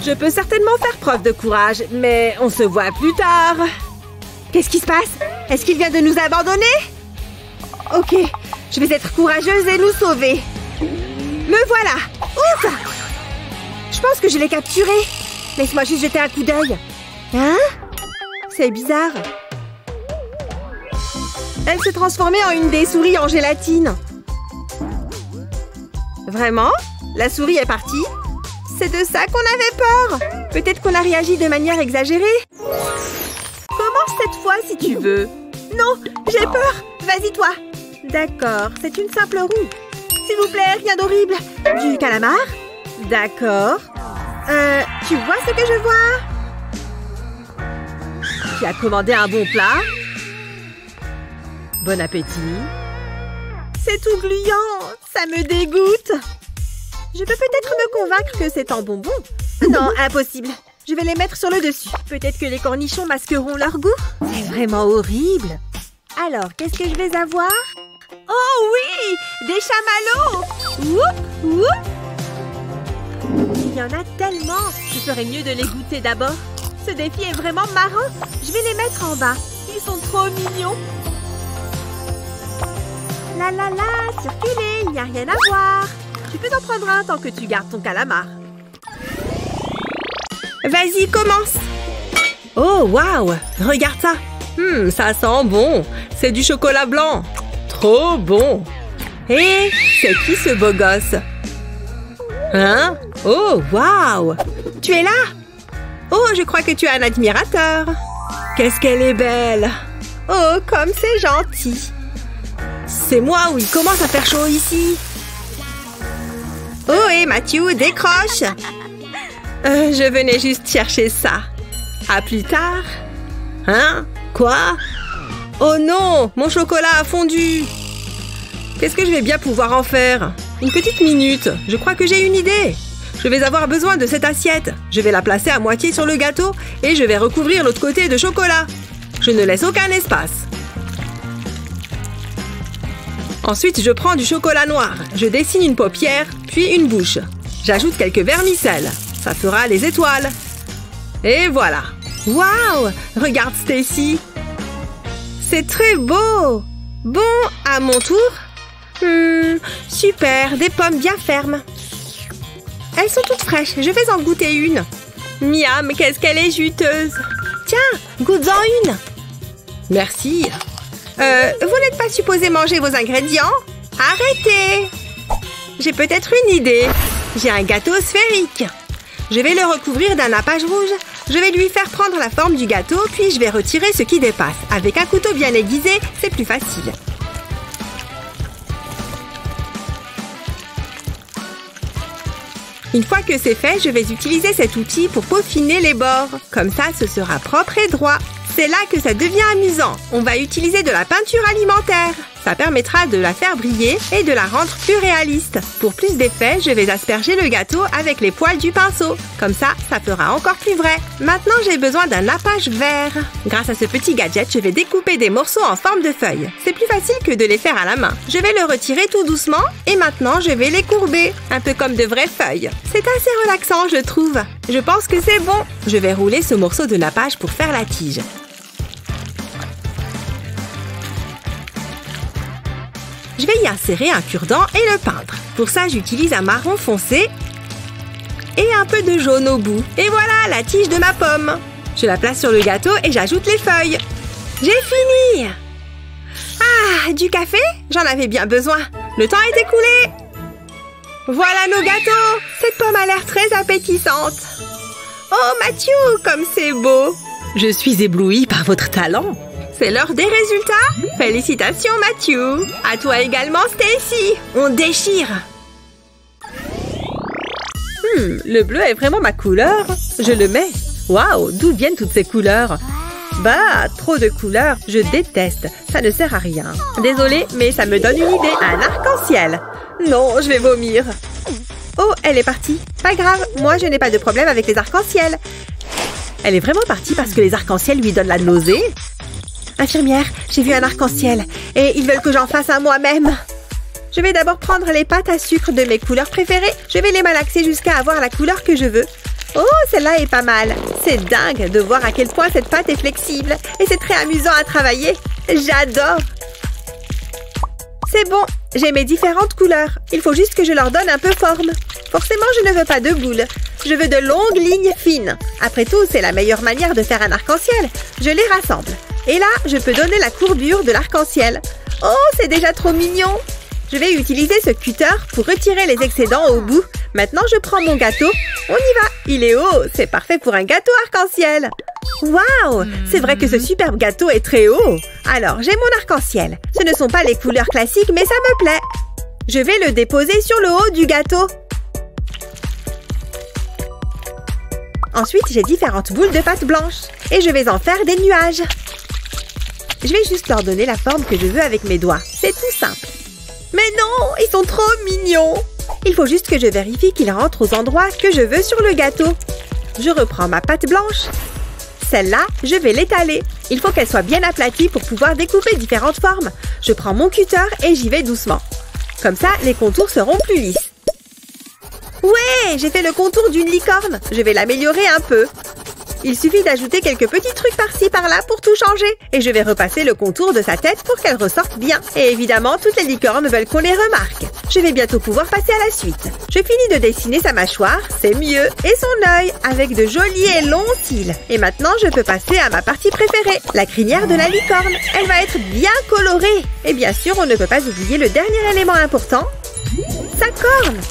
Je peux certainement faire preuve de courage, mais on se voit plus tard. Qu'est-ce qui se passe? Est-ce qu'il vient de nous abandonner? Ok, je vais être courageuse et nous sauver. Me voilà! Ouf! Je pense que je l'ai capturé. Laisse-moi juste jeter un coup d'œil. Hein? C'est bizarre. Elle s'est transformée en une des souris en gélatine. Vraiment? La souris est partie? C'est de ça qu'on avait peur. Peut-être qu'on a réagi de manière exagérée. Commence cette fois si tu veux. Non, j'ai peur. Vas-y toi. D'accord, c'est une simple roue. S'il vous plaît, rien d'horrible. Du calamar? D'accord. Tu vois ce que je vois? Tu as commandé un bon plat? Bon appétit. C'est tout gluant. Ça me dégoûte. Je peux peut-être me convaincre que c'est en bonbons. Non, impossible. Je vais les mettre sur le dessus. Peut-être que les cornichons masqueront leur goût. C'est vraiment horrible. Alors, qu'est-ce que je vais avoir? Oh oui! Des chamallows! Woup! Woup! Il y en a tellement! Je ferais mieux de les goûter d'abord. Ce défi est vraiment marrant. Je vais les mettre en bas. Ils sont trop mignons. La la la, circulez, il n'y a rien à voir. Tu peux en prendre un tant que tu gardes ton calamar. Vas-y, commence. Oh, waouh! Regarde ça. Ça sent bon. C'est du chocolat blanc. Trop bon. Et c'est qui ce beau gosse? Hein? Oh, waouh! Tu es là? Oh, je crois que tu es un admirateur. Qu'est-ce qu'elle est belle! Oh, comme c'est gentil. C'est moi où il commence à faire chaud ici. Oh, et Matthew, décroche! Je venais juste chercher ça. À plus tard. Hein? Quoi? Oh non! Mon chocolat a fondu! Qu'est-ce que je vais bien pouvoir en faire? Une petite minute. Je crois que j'ai une idée. Je vais avoir besoin de cette assiette. Je vais la placer à moitié sur le gâteau et je vais recouvrir l'autre côté de chocolat. Je ne laisse aucun espace. Ensuite, je prends du chocolat noir. Je dessine une paupière, puis une bouche. J'ajoute quelques vermicelles. Ça fera les étoiles. Et voilà. Waouh! Regarde Stacy. C'est très beau. Bon, à mon tour. Super, des pommes bien fermes. Elles sont toutes fraîches, je vais en goûter une. Miam, qu'est-ce qu'elle est juteuse. Tiens, goûte-en une. Merci. Vous n'êtes pas supposé manger vos ingrédients? Arrêtez! J'ai peut-être une idée. J'ai un gâteau sphérique. Je vais le recouvrir d'un nappage rouge. Je vais lui faire prendre la forme du gâteau, puis je vais retirer ce qui dépasse. Avec un couteau bien aiguisé, c'est plus facile. Une fois que c'est fait, je vais utiliser cet outil pour peaufiner les bords. Comme ça, ce sera propre et droit. C'est là que ça devient amusant. On va utiliser de la peinture alimentaire. Ça permettra de la faire briller et de la rendre plus réaliste. Pour plus d'effet, je vais asperger le gâteau avec les poils du pinceau. Comme ça, ça fera encore plus vrai. Maintenant, j'ai besoin d'un nappage vert. Grâce à ce petit gadget, je vais découper des morceaux en forme de feuilles. C'est plus facile que de les faire à la main. Je vais le retirer tout doucement et maintenant, je vais les courber. Un peu comme de vraies feuilles. C'est assez relaxant, je trouve. Je pense que c'est bon. Je vais rouler ce morceau de nappage pour faire la tige. Je vais y insérer un cure-dent et le peindre. Pour ça, j'utilise un marron foncé et un peu de jaune au bout. Et voilà, la tige de ma pomme. Je la place sur le gâteau et j'ajoute les feuilles. J'ai fini! Ah, du café? J'en avais bien besoin. Le temps est écoulé. Voilà nos gâteaux. Cette pomme a l'air très appétissante. Oh, Matthew, comme c'est beau. Je suis éblouie par votre talent. C'est l'heure des résultats. Félicitations, Matthew. À toi également, Stacy. On déchire. Le bleu est vraiment ma couleur. Je le mets. Waouh, d'où viennent toutes ces couleurs? Bah, trop de couleurs, je déteste. Ça ne sert à rien. Désolée, mais ça me donne une idée. Un arc-en-ciel. Non, je vais vomir. Oh, elle est partie. Pas grave, moi je n'ai pas de problème avec les arcs-en-ciel. Elle est vraiment partie parce que les arcs-en-ciel lui donnent la nausée? Infirmière, j'ai vu un arc-en-ciel et ils veulent que j'en fasse un moi-même. Je vais d'abord prendre les pâtes à sucre de mes couleurs préférées. Je vais les malaxer jusqu'à avoir la couleur que je veux. Oh, celle-là est pas mal. C'est dingue de voir à quel point cette pâte est flexible. Et c'est très amusant à travailler. J'adore. C'est bon, j'ai mes différentes couleurs. Il faut juste que je leur donne un peu forme. Forcément, je ne veux pas de boules. Je veux de longues lignes fines. Après tout, c'est la meilleure manière de faire un arc-en-ciel. Je les rassemble. Et là, je peux donner la courbure de l'arc-en-ciel. Oh, c'est déjà trop mignon! Je vais utiliser ce cutter pour retirer les excédents au bout. Maintenant, je prends mon gâteau. On y va! Il est haut! C'est parfait pour un gâteau arc-en-ciel! Waouh! C'est vrai que ce superbe gâteau est très haut! Alors, j'ai mon arc-en-ciel. Ce ne sont pas les couleurs classiques, mais ça me plaît. Je vais le déposer sur le haut du gâteau. Ensuite, j'ai différentes boules de pâte blanche. Et je vais en faire des nuages. Je vais juste leur donner la forme que je veux avec mes doigts. C'est tout simple. Mais non, ils sont trop mignons! Il faut juste que je vérifie qu'ils rentrent aux endroits que je veux sur le gâteau. Je reprends ma pâte blanche. Celle-là, je vais l'étaler. Il faut qu'elle soit bien aplatie pour pouvoir découper différentes formes. Je prends mon cutter et j'y vais doucement. Comme ça, les contours seront plus lisses. Ouais, j'ai fait le contour d'une licorne. Je vais l'améliorer un peu. Il suffit d'ajouter quelques petits trucs par-ci, par-là pour tout changer. Et je vais repasser le contour de sa tête pour qu'elle ressorte bien. Et évidemment, toutes les licornes veulent qu'on les remarque. Je vais bientôt pouvoir passer à la suite. Je finis de dessiner sa mâchoire, c'est mieux, et son œil, avec de jolis et longs cils. Et maintenant, je peux passer à ma partie préférée, la crinière de la licorne. Elle va être bien colorée. Et bien sûr, on ne peut pas oublier le dernier élément important, sa corne.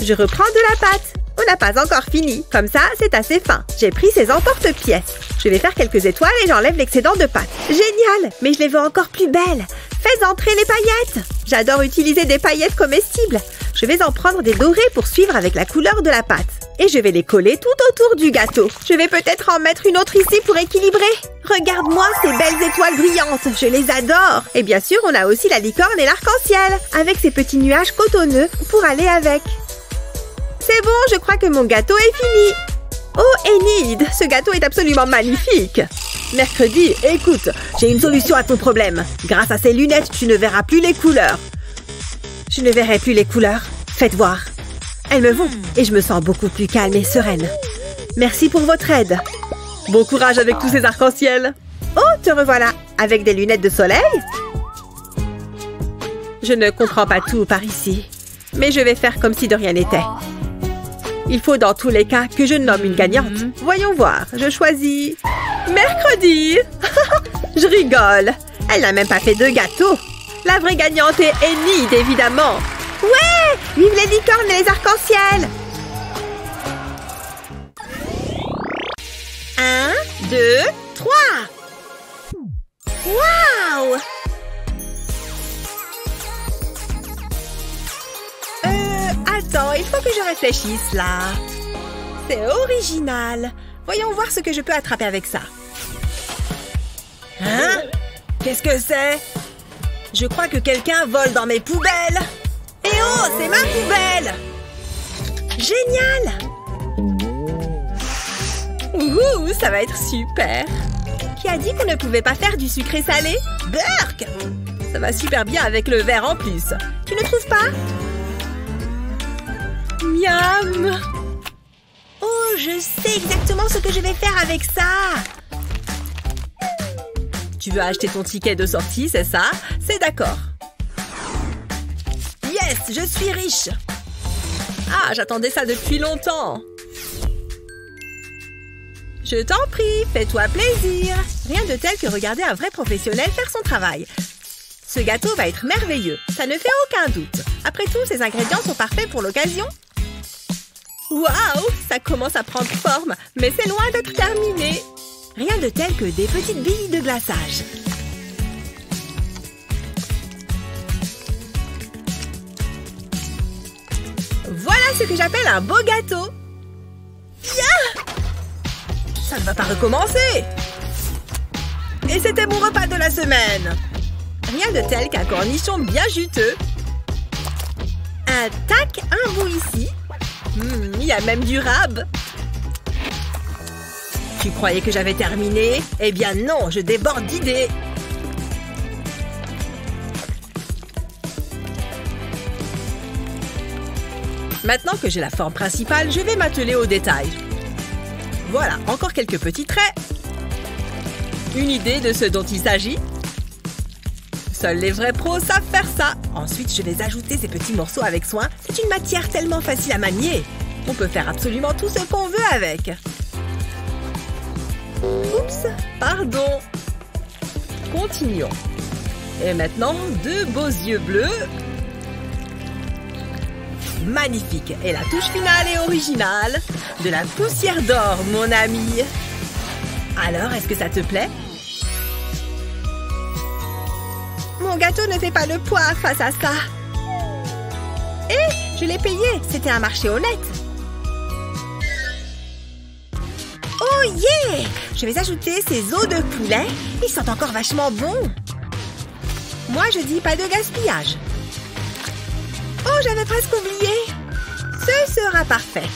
Je reprends de la pâte. On n'a pas encore fini. Comme ça, c'est assez fin. J'ai pris ces emporte-pièces. Je vais faire quelques étoiles et j'enlève l'excédent de pâte. Génial! Mais je les veux encore plus belles. Fais entrer les paillettes. J'adore utiliser des paillettes comestibles. Je vais en prendre des dorées pour suivre avec la couleur de la pâte. Et je vais les coller tout autour du gâteau. Je vais peut-être en mettre une autre ici pour équilibrer. Regarde-moi ces belles étoiles brillantes. Je les adore. Et bien sûr, on a aussi la licorne et l'arc-en-ciel. Avec ces petits nuages cotonneux pour aller avec. C'est bon, je crois que mon gâteau est fini. Oh, Enid, ce gâteau est absolument magnifique. Mercredi, écoute, j'ai une solution à ton problème. Grâce à ces lunettes, tu ne verras plus les couleurs. Je ne verrai plus les couleurs. Faites voir. Elles me vont et je me sens beaucoup plus calme et sereine. Merci pour votre aide. Bon courage avec tous ces arcs-en-ciel. Oh, te revoilà. Avec des lunettes de soleil? Je ne comprends pas tout par ici. Mais je vais faire comme si de rien n'était. Il faut dans tous les cas que je nomme une gagnante. Voyons voir, je choisis... Mercredi. Je rigole. Elle n'a même pas fait de gâteau. La vraie gagnante est Enid, évidemment. Ouais! Vive les licornes et les arcs-en-ciel! 1, 2, 3. Waouh! Attends, il faut que je réfléchisse, là. C'est original. Voyons voir ce que je peux attraper avec ça. Hein? Qu'est-ce que c'est? Je crois que quelqu'un vole dans mes poubelles. Eh oh, c'est ma poubelle! Génial! Ouh, ça va être super. Qui a dit qu'on ne pouvait pas faire du sucré salé? Burk! Ça va super bien avec le verre en plus. Tu ne trouves pas? Miam! Oh, je sais exactement ce que je vais faire avec ça! Tu veux acheter ton ticket de sortie, c'est ça? C'est d'accord. Yes, je suis riche! Ah, j'attendais ça depuis longtemps! Je t'en prie, fais-toi plaisir! Rien de tel que regarder un vrai professionnel faire son travail. Ce gâteau va être merveilleux, ça ne fait aucun doute. Après tout, ces ingrédients sont parfaits pour l'occasion. Waouh, ça commence à prendre forme, mais c'est loin d'être terminé. Rien de tel que des petites billes de glaçage. Voilà ce que j'appelle un beau gâteau. Yeah! Ça ne va pas recommencer. Et c'était mon repas de la semaine. Rien de tel qu'un cornichon bien juteux. Un tac, un bout ici. Il y a même du rab. Tu croyais que j'avais terminé? Eh bien non, je déborde d'idées. Maintenant que j'ai la forme principale, je vais m'atteler aux détails. Voilà, encore quelques petits traits. Une idée de ce dont il s'agit? Seuls les vrais pros savent faire ça. Ensuite, je vais ajouter ces petits morceaux avec soin. C'est une matière tellement facile à manier. On peut faire absolument tout ce qu'on veut avec. Oups, pardon. Continuons. Et maintenant, 2 beaux yeux bleus. Magnifique. Et la touche finale est originale. De la poussière d'or, mon ami. Alors, est-ce que ça te plaît? Mon gâteau ne fait pas le poids face à ça. Je l'ai payé. C'était un marché honnête. Oh yeah! Je vais ajouter ces os de poulet. Ils sont encore vachement bons. Moi, je dis pas de gaspillage. Oh, j'avais presque oublié. Ce sera parfait.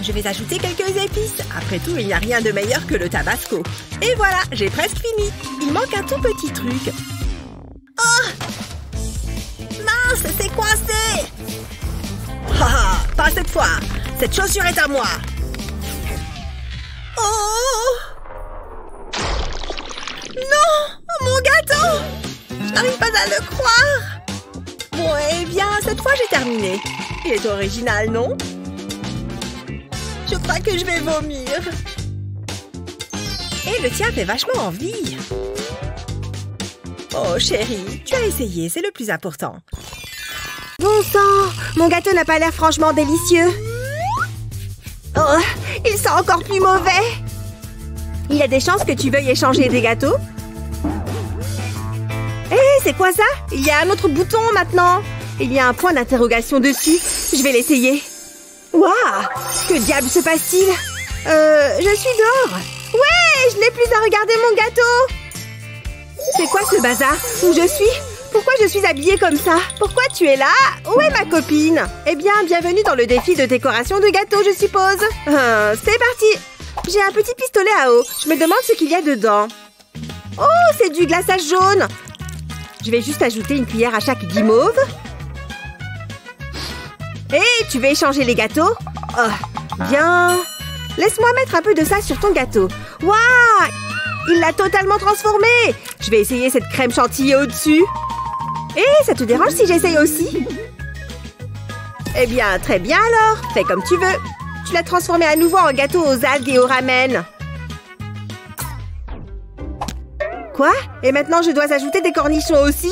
Je vais ajouter quelques épices. Après tout, il n'y a rien de meilleur que le tabasco. Et voilà, j'ai presque fini. Il manque un tout petit truc. Oh! Mince, c'est coincé! Haha, pas cette fois. Cette chaussure est à moi. Oh! Non! Mon gâteau! Je n'arrive pas à le croire. Bon, eh bien, cette fois, j'ai terminé. Il est original, non? Je crois que je vais vomir. Et le tien fait vachement envie. Oh, chérie, tu as essayé, c'est le plus important. Bon sang! Mon gâteau n'a pas l'air franchement délicieux. Oh, il sent encore plus mauvais. Il y a des chances que tu veuilles échanger des gâteaux? Hé, c'est quoi ça? Il y a un autre bouton maintenant. Il y a un point d'interrogation dessus. Je vais l'essayer. Waouh! Que diable se passe-t-il? Je suis dehors. Ouais, je n'ai plus à regarder mon gâteau. C'est quoi ce bazar? Où je suis? Pourquoi je suis habillée comme ça? Pourquoi tu es là? Où est ma copine? Eh bien, bienvenue dans le défi de décoration de gâteau, je suppose. C'est parti. J'ai un petit pistolet à eau. Je me demande ce qu'il y a dedans. Oh, c'est du glaçage jaune. Je vais juste ajouter une cuillère à chaque guimauve. Hé, tu veux échanger les gâteaux? Oh, bien. Laisse-moi mettre un peu de ça sur ton gâteau. Waouh! Il l'a totalement transformé. Je vais essayer cette crème chantilly au-dessus. Hé, ça te dérange si j'essaye aussi? Eh bien, très bien alors. Fais comme tu veux. Tu l'as transformé à nouveau en gâteau aux algues et au ramen. Quoi? Et maintenant, je dois ajouter des cornichons aussi?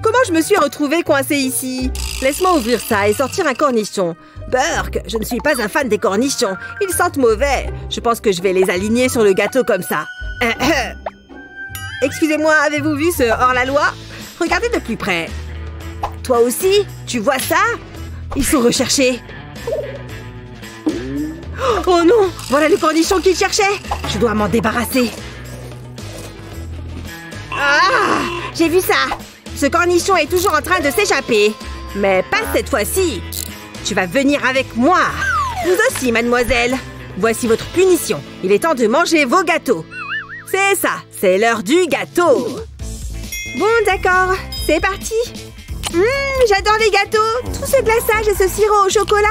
Comment je me suis retrouvée coincée ici? Laisse-moi ouvrir ça et sortir un cornichon. Burk, je ne suis pas un fan des cornichons. Ils sentent mauvais. Je pense que je vais les aligner sur le gâteau comme ça. Excusez-moi, avez-vous vu ce hors-la-loi? Regardez de plus près. Toi aussi? Tu vois ça? Ils sont recherchés. Oh non! Voilà le cornichon qu'il cherchait! Je dois m'en débarrasser. Ah! J'ai vu ça! Ce cornichon est toujours en train de s'échapper. Mais pas cette fois-ci. Tu vas venir avec moi. Vous aussi, mademoiselle. Voici votre punition. Il est temps de manger vos gâteaux. C'est ça, c'est l'heure du gâteau. Bon, d'accord. C'est parti. J'adore les gâteaux. Tout ce glaçage et ce sirop au chocolat.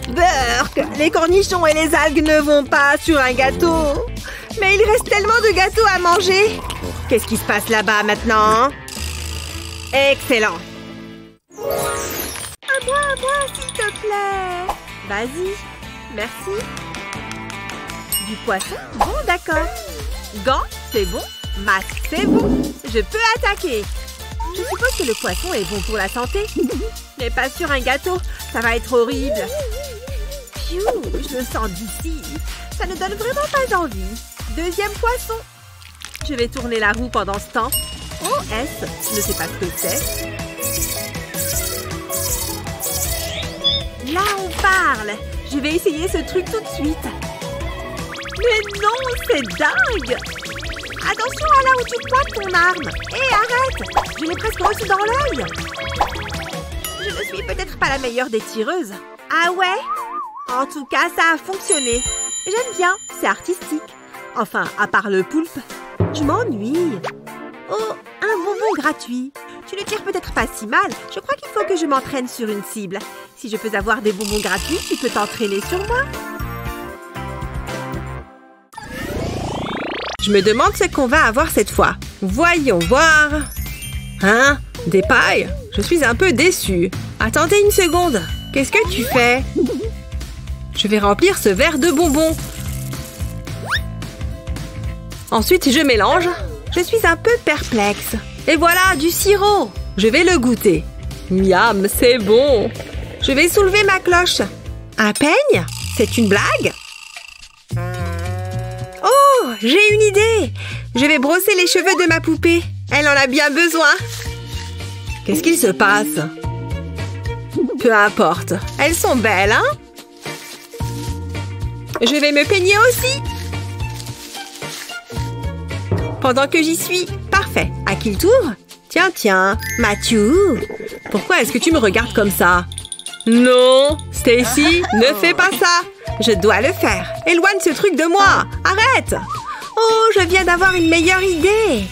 Burk, les cornichons et les algues ne vont pas sur un gâteau. Mais il reste tellement de gâteaux à manger. Qu'est-ce qui se passe là-bas maintenant? Excellent. À moi, s'il te plaît. Vas-y. Merci. Du poisson? Bon, d'accord. Gants, c'est bon. Masque, c'est bon. Je peux attaquer. Je suppose que le poisson est bon pour la santé. Mais pas sur un gâteau. Ça va être horrible. Pfiou, je le sens d'ici. Ça ne donne vraiment pas envie. Deuxième poisson. Je vais tourner la roue pendant ce temps. OS, je ne sais pas ce que c'est. Là, on parle. Je vais essayer ce truc tout de suite. Mais non, c'est dingue! Attention à là où tu pointes ton arme. Hé, arrête! Je l'ai presque reçu dans l'œil. Je ne suis peut-être pas la meilleure des tireuses. Ah ouais? En tout cas, ça a fonctionné. J'aime bien, c'est artistique. Enfin, à part le poulpe. Je m'ennuie. Oh, un bonbon gratuit. Tu ne tires peut-être pas si mal. Je crois qu'il faut que je m'entraîne sur une cible. Si je peux avoir des bonbons gratuits, tu peux t'entraîner sur moi. Je me demande ce qu'on va avoir cette fois. Voyons voir. Hein? Des pailles? Je suis un peu déçue. Attendez une seconde. Qu'est-ce que tu fais? Je vais remplir ce verre de bonbons. Ensuite, je mélange. Je suis un peu perplexe. Et voilà, du sirop. Je vais le goûter. Miam, c'est bon. Je vais soulever ma cloche. Un peigne? C'est une blague? Oh, j'ai une idée. Je vais brosser les cheveux de ma poupée. Elle en a bien besoin. Qu'est-ce qu'il se passe? Peu importe. Elles sont belles, hein? Je vais me peigner aussi. Pendant que j'y suis. Parfait. À qui le tour? Tiens, Matthew. Pourquoi est-ce que tu me regardes comme ça? Non, Stacy, ne fais pas ça. Je dois le faire. Éloigne ce truc de moi. Arrête. Oh, je viens d'avoir une meilleure idée.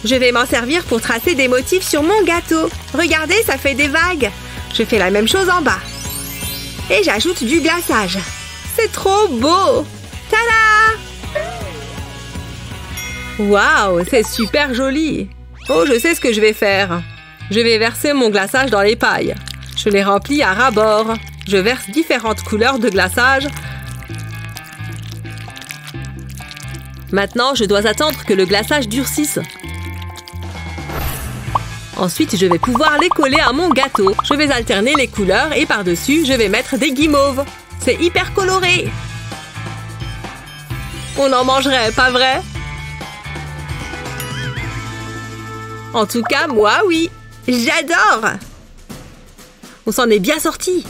Je vais m'en servir pour tracer des motifs sur mon gâteau. Regardez, ça fait des vagues. Je fais la même chose en bas. Et j'ajoute du glaçage. C'est trop beau. Tada! Waouh, c'est super joli. Oh, je sais ce que je vais faire. Je vais verser mon glaçage dans les pailles. Je les remplis à ras-bord. Je verse différentes couleurs de glaçage. Maintenant, je dois attendre que le glaçage durcisse. Ensuite, je vais pouvoir les coller à mon gâteau. Je vais alterner les couleurs et par-dessus, je vais mettre des guimauves. C'est hyper coloré. On en mangerait, pas vrai? En tout cas, moi, oui. J'adore! On s'en est bien sorti.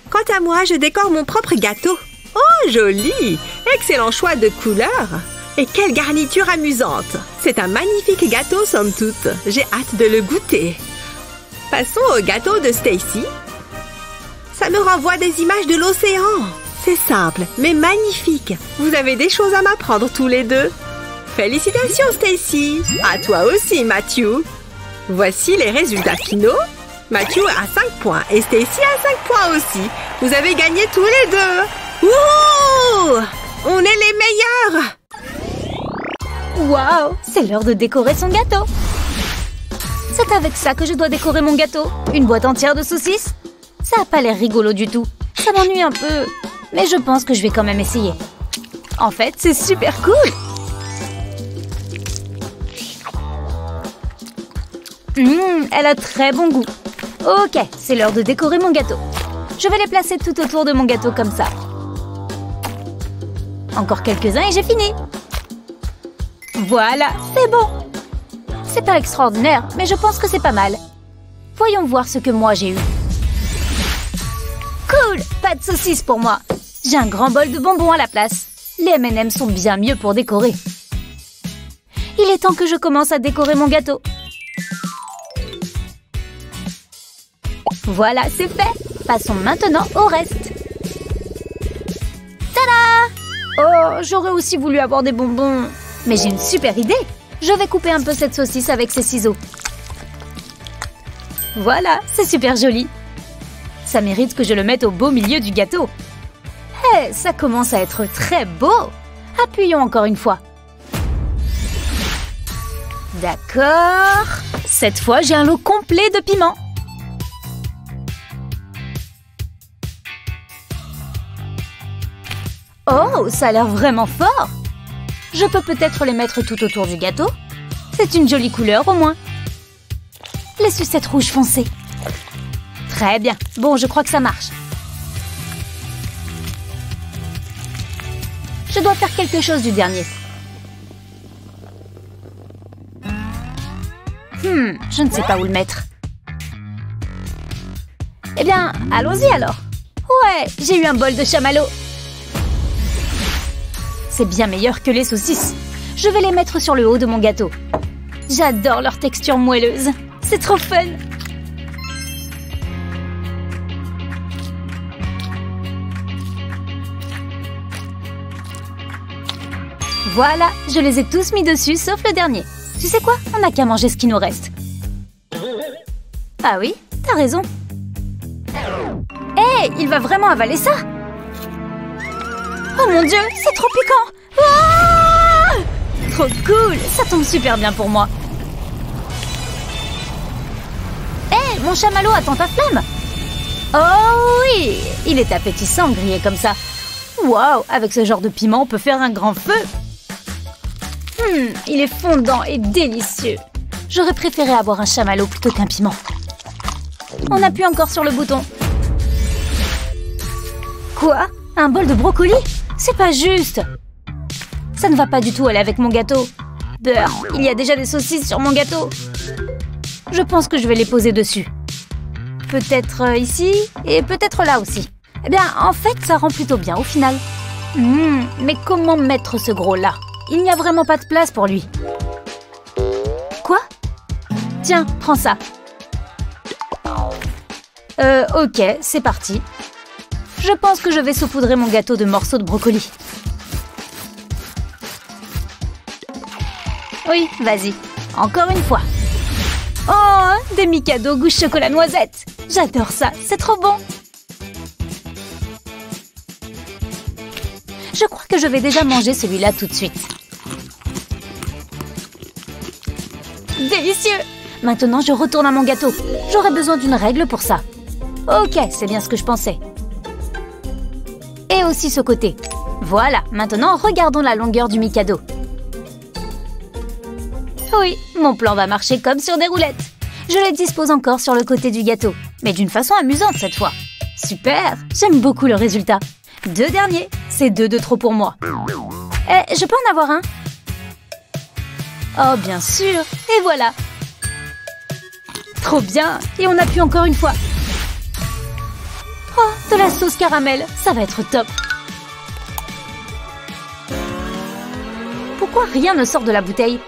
Quant à moi, je décore mon propre gâteau. Oh, joli! Excellent choix de couleurs. Et quelle garniture amusante! C'est un magnifique gâteau, somme toute. J'ai hâte de le goûter. Passons au gâteau de Stacy. Ça me renvoie des images de l'océan. C'est simple, mais magnifique. Vous avez des choses à m'apprendre tous les deux. Félicitations, Stacy! À toi aussi, Matthew! Voici les résultats finaux. Matthew a 5 points et Stacy a 5 points aussi. Vous avez gagné tous les deux! Wouhou! On est les meilleurs! Waouh! C'est l'heure de décorer son gâteau! C'est avec ça que je dois décorer mon gâteau? Une boîte entière de saucisses? Ça a pas l'air rigolo du tout. Ça m'ennuie un peu. Mais je pense que je vais quand même essayer. En fait, c'est super cool! Elle a très bon goût. Ok, c'est l'heure de décorer mon gâteau. Je vais les placer tout autour de mon gâteau comme ça. Encore quelques-uns et j'ai fini. Voilà, c'est bon. C'est pas extraordinaire, mais je pense que c'est pas mal. Voyons voir ce que moi j'ai eu. Cool, pas de saucisses pour moi. J'ai un grand bol de bonbons à la place. Les M&M sont bien mieux pour décorer. Il est temps que je commence à décorer mon gâteau. Voilà, c'est fait. Passons maintenant au reste. Tada! Oh, j'aurais aussi voulu avoir des bonbons. Mais j'ai une super idée. Je vais couper un peu cette saucisse avec ces ciseaux. Voilà, c'est super joli. Ça mérite que je le mette au beau milieu du gâteau. Hé, ça commence à être très beau. Appuyons encore une fois. D'accord. Cette fois, j'ai un lot complet de piments. Oh, ça a l'air vraiment fort! Je peux peut-être les mettre tout autour du gâteau? C'est une jolie couleur au moins. Les sucettes rouges foncées. Très bien. Bon, je crois que ça marche. Je dois faire quelque chose du dernier. Je ne sais pas où le mettre. Eh bien, allons-y alors. Ouais, j'ai eu un bol de chamallow. C'est bien meilleur que les saucisses. Je vais les mettre sur le haut de mon gâteau. J'adore leur texture moelleuse. C'est trop fun. Voilà, je les ai tous mis dessus, sauf le dernier. Tu sais quoi? On n'a qu'à manger ce qui nous reste. Ah oui, t'as raison. Hé, il va vraiment avaler ça? Oh mon Dieu, c'est trop piquant! Ah! Trop cool! Ça tombe super bien pour moi. Hé, mon chamallow attend ta flamme! Oh oui! Il est appétissant grillé comme ça. Waouh! Avec ce genre de piment, on peut faire un grand feu. Il est fondant et délicieux. J'aurais préféré avoir un chamallow plutôt qu'un piment. On appuie encore sur le bouton. Quoi? Un bol de brocoli? C'est pas juste! Ça ne va pas du tout aller avec mon gâteau. Beurre, il y a déjà des saucisses sur mon gâteau. Je pense que je vais les poser dessus. Peut-être ici et peut-être là aussi. Eh bien, en fait, ça rend plutôt bien au final. Mais comment mettre ce gros là? Il n'y a vraiment pas de place pour lui. Quoi? Tiens, prends ça. Ok, c'est parti. Je pense que je vais saupoudrer mon gâteau de morceaux de brocoli. Oui, vas-y. Encore une fois. Oh, des Mikado goût chocolat noisette. J'adore ça, c'est trop bon. Je crois que je vais déjà manger celui-là tout de suite. Délicieux! Maintenant, je retourne à mon gâteau. J'aurais besoin d'une règle pour ça. Ok, c'est bien ce que je pensais. Et aussi ce côté. Voilà, maintenant, regardons la longueur du Mikado. Oui, mon plan va marcher comme sur des roulettes. Je les dispose encore sur le côté du gâteau, mais d'une façon amusante cette fois. Super, j'aime beaucoup le résultat. 2 derniers, c'est 2 de trop pour moi. Je peux en avoir un? Oh, bien sûr, et voilà. Trop bien, et on appuie encore une fois. Oh, de la sauce caramel, ça va être top. Pourquoi rien ne sort de la bouteille?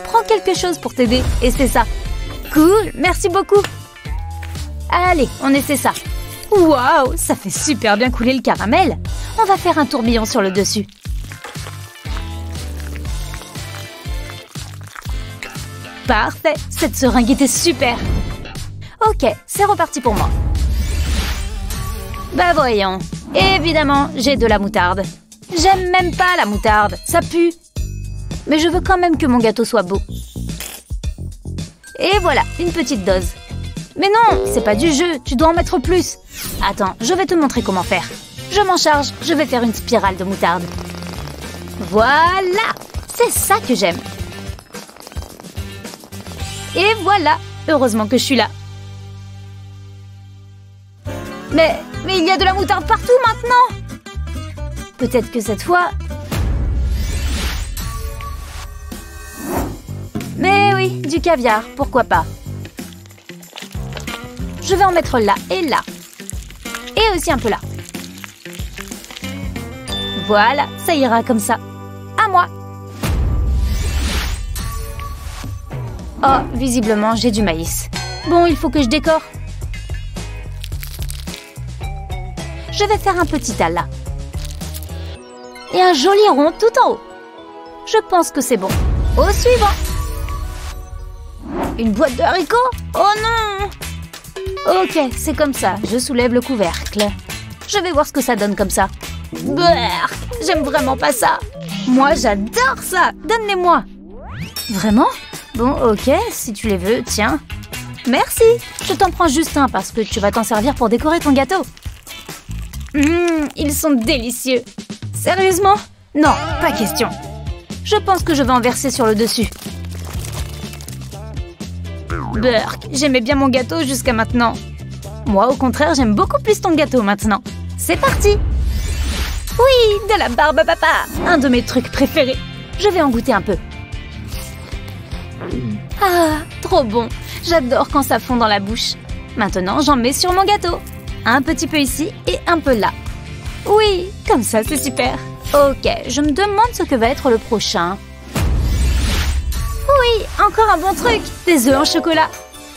Prends quelque chose pour t'aider, et c'est ça. Cool, merci beaucoup. Allez, on essaie ça. Waouh, ça fait super bien couler le caramel. On va faire un tourbillon sur le dessus. Parfait, cette seringue était super. Ok, c'est reparti pour moi. Bah voyons. Évidemment, j'ai de la moutarde. J'aime même pas la moutarde, ça pue. Mais je veux quand même que mon gâteau soit beau. Et voilà, une petite dose. Mais non, c'est pas du jeu, tu dois en mettre plus. Attends, je vais te montrer comment faire. Je m'en charge, je vais faire une spirale de moutarde. Voilà, c'est ça que j'aime. Et voilà, heureusement que je suis là. Mais il y a de la moutarde partout maintenant. Peut-être que cette fois... Mais oui, du caviar, pourquoi pas. Je vais en mettre là et là. Et aussi un peu là. Voilà, ça ira comme ça. À moi. Oh, visiblement, j'ai du maïs. Bon, il faut que je décore. Je vais faire un petit tas là. Et un joli rond tout en haut. Je pense que c'est bon. Au suivant. Une boîte de haricots? Oh non! Ok, c'est comme ça. Je soulève le couvercle. Je vais voir ce que ça donne comme ça. Brrr, j'aime vraiment pas ça. Moi, j'adore ça. Donne-les-moi. Vraiment? Bon, ok, si tu les veux, tiens. Merci. Je t'en prends juste un parce que tu vas t'en servir pour décorer ton gâteau. Ils sont délicieux. Sérieusement? Non, pas question. Je pense que je vais en verser sur le dessus. Burk, j'aimais bien mon gâteau jusqu'à maintenant. Moi, au contraire, j'aime beaucoup plus ton gâteau maintenant. C'est parti! Oui, de la barbe à papa! Un de mes trucs préférés. Je vais en goûter un peu. Ah, trop bon! J'adore quand ça fond dans la bouche. Maintenant, j'en mets sur mon gâteau. Un petit peu ici et un peu là. Oui, comme ça, c'est super. Ok, je me demande ce que va être le prochain. Oui, encore un bon truc. Des œufs en chocolat.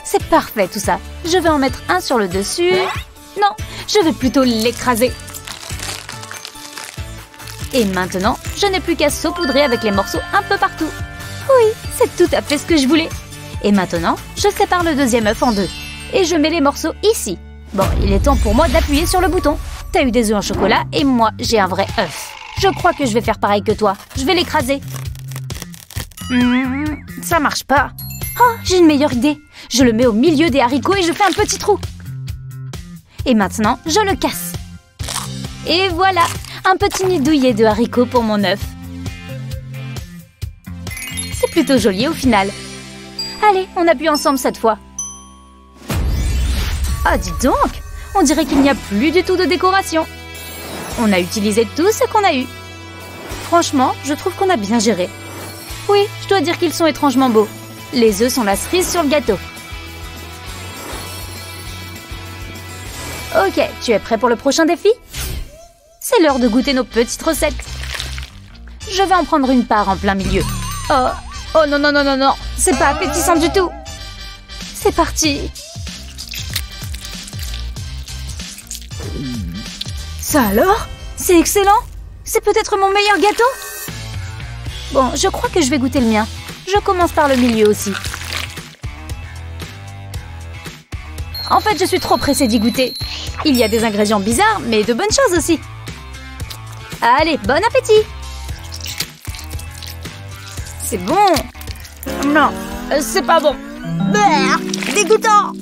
C'est parfait tout ça. Je vais en mettre un sur le dessus. Non, je vais plutôt l'écraser. Et maintenant, je n'ai plus qu'à saupoudrer avec les morceaux un peu partout. Oui, c'est tout à fait ce que je voulais. Et maintenant, je sépare le deuxième œuf en deux. Et je mets les morceaux ici. Bon, il est temps pour moi d'appuyer sur le bouton. T'as eu des œufs en chocolat et moi, j'ai un vrai œuf. Je crois que je vais faire pareil que toi. Je vais l'écraser. Ça marche pas. Oh, j'ai une meilleure idée. Je le mets au milieu des haricots et je fais un petit trou. Et maintenant, je le casse. Et voilà, un petit nid douillet de haricots pour mon œuf. C'est plutôt joli au final. Allez, on appuie ensemble cette fois. Ah, dis donc, on dirait qu'il n'y a plus du tout de décoration. On a utilisé tout ce qu'on a eu. Franchement, je trouve qu'on a bien géré. Oui, je dois dire qu'ils sont étrangement beaux. Les œufs sont la cerise sur le gâteau. Ok, tu es prêt pour le prochain défi? C'est l'heure de goûter nos petites recettes. Je vais en prendre une part en plein milieu. Oh non, non, non, non, non. C'est pas appétissant du tout. C'est parti. Ça alors? C'est excellent. C'est peut-être mon meilleur gâteau. Bon, je crois que je vais goûter le mien. Je commence par le milieu aussi. En fait, je suis trop pressée d'y goûter. Il y a des ingrédients bizarres, mais de bonnes choses aussi. Allez, bon appétit! C'est bon! Non, c'est pas bon. Dégoûtant!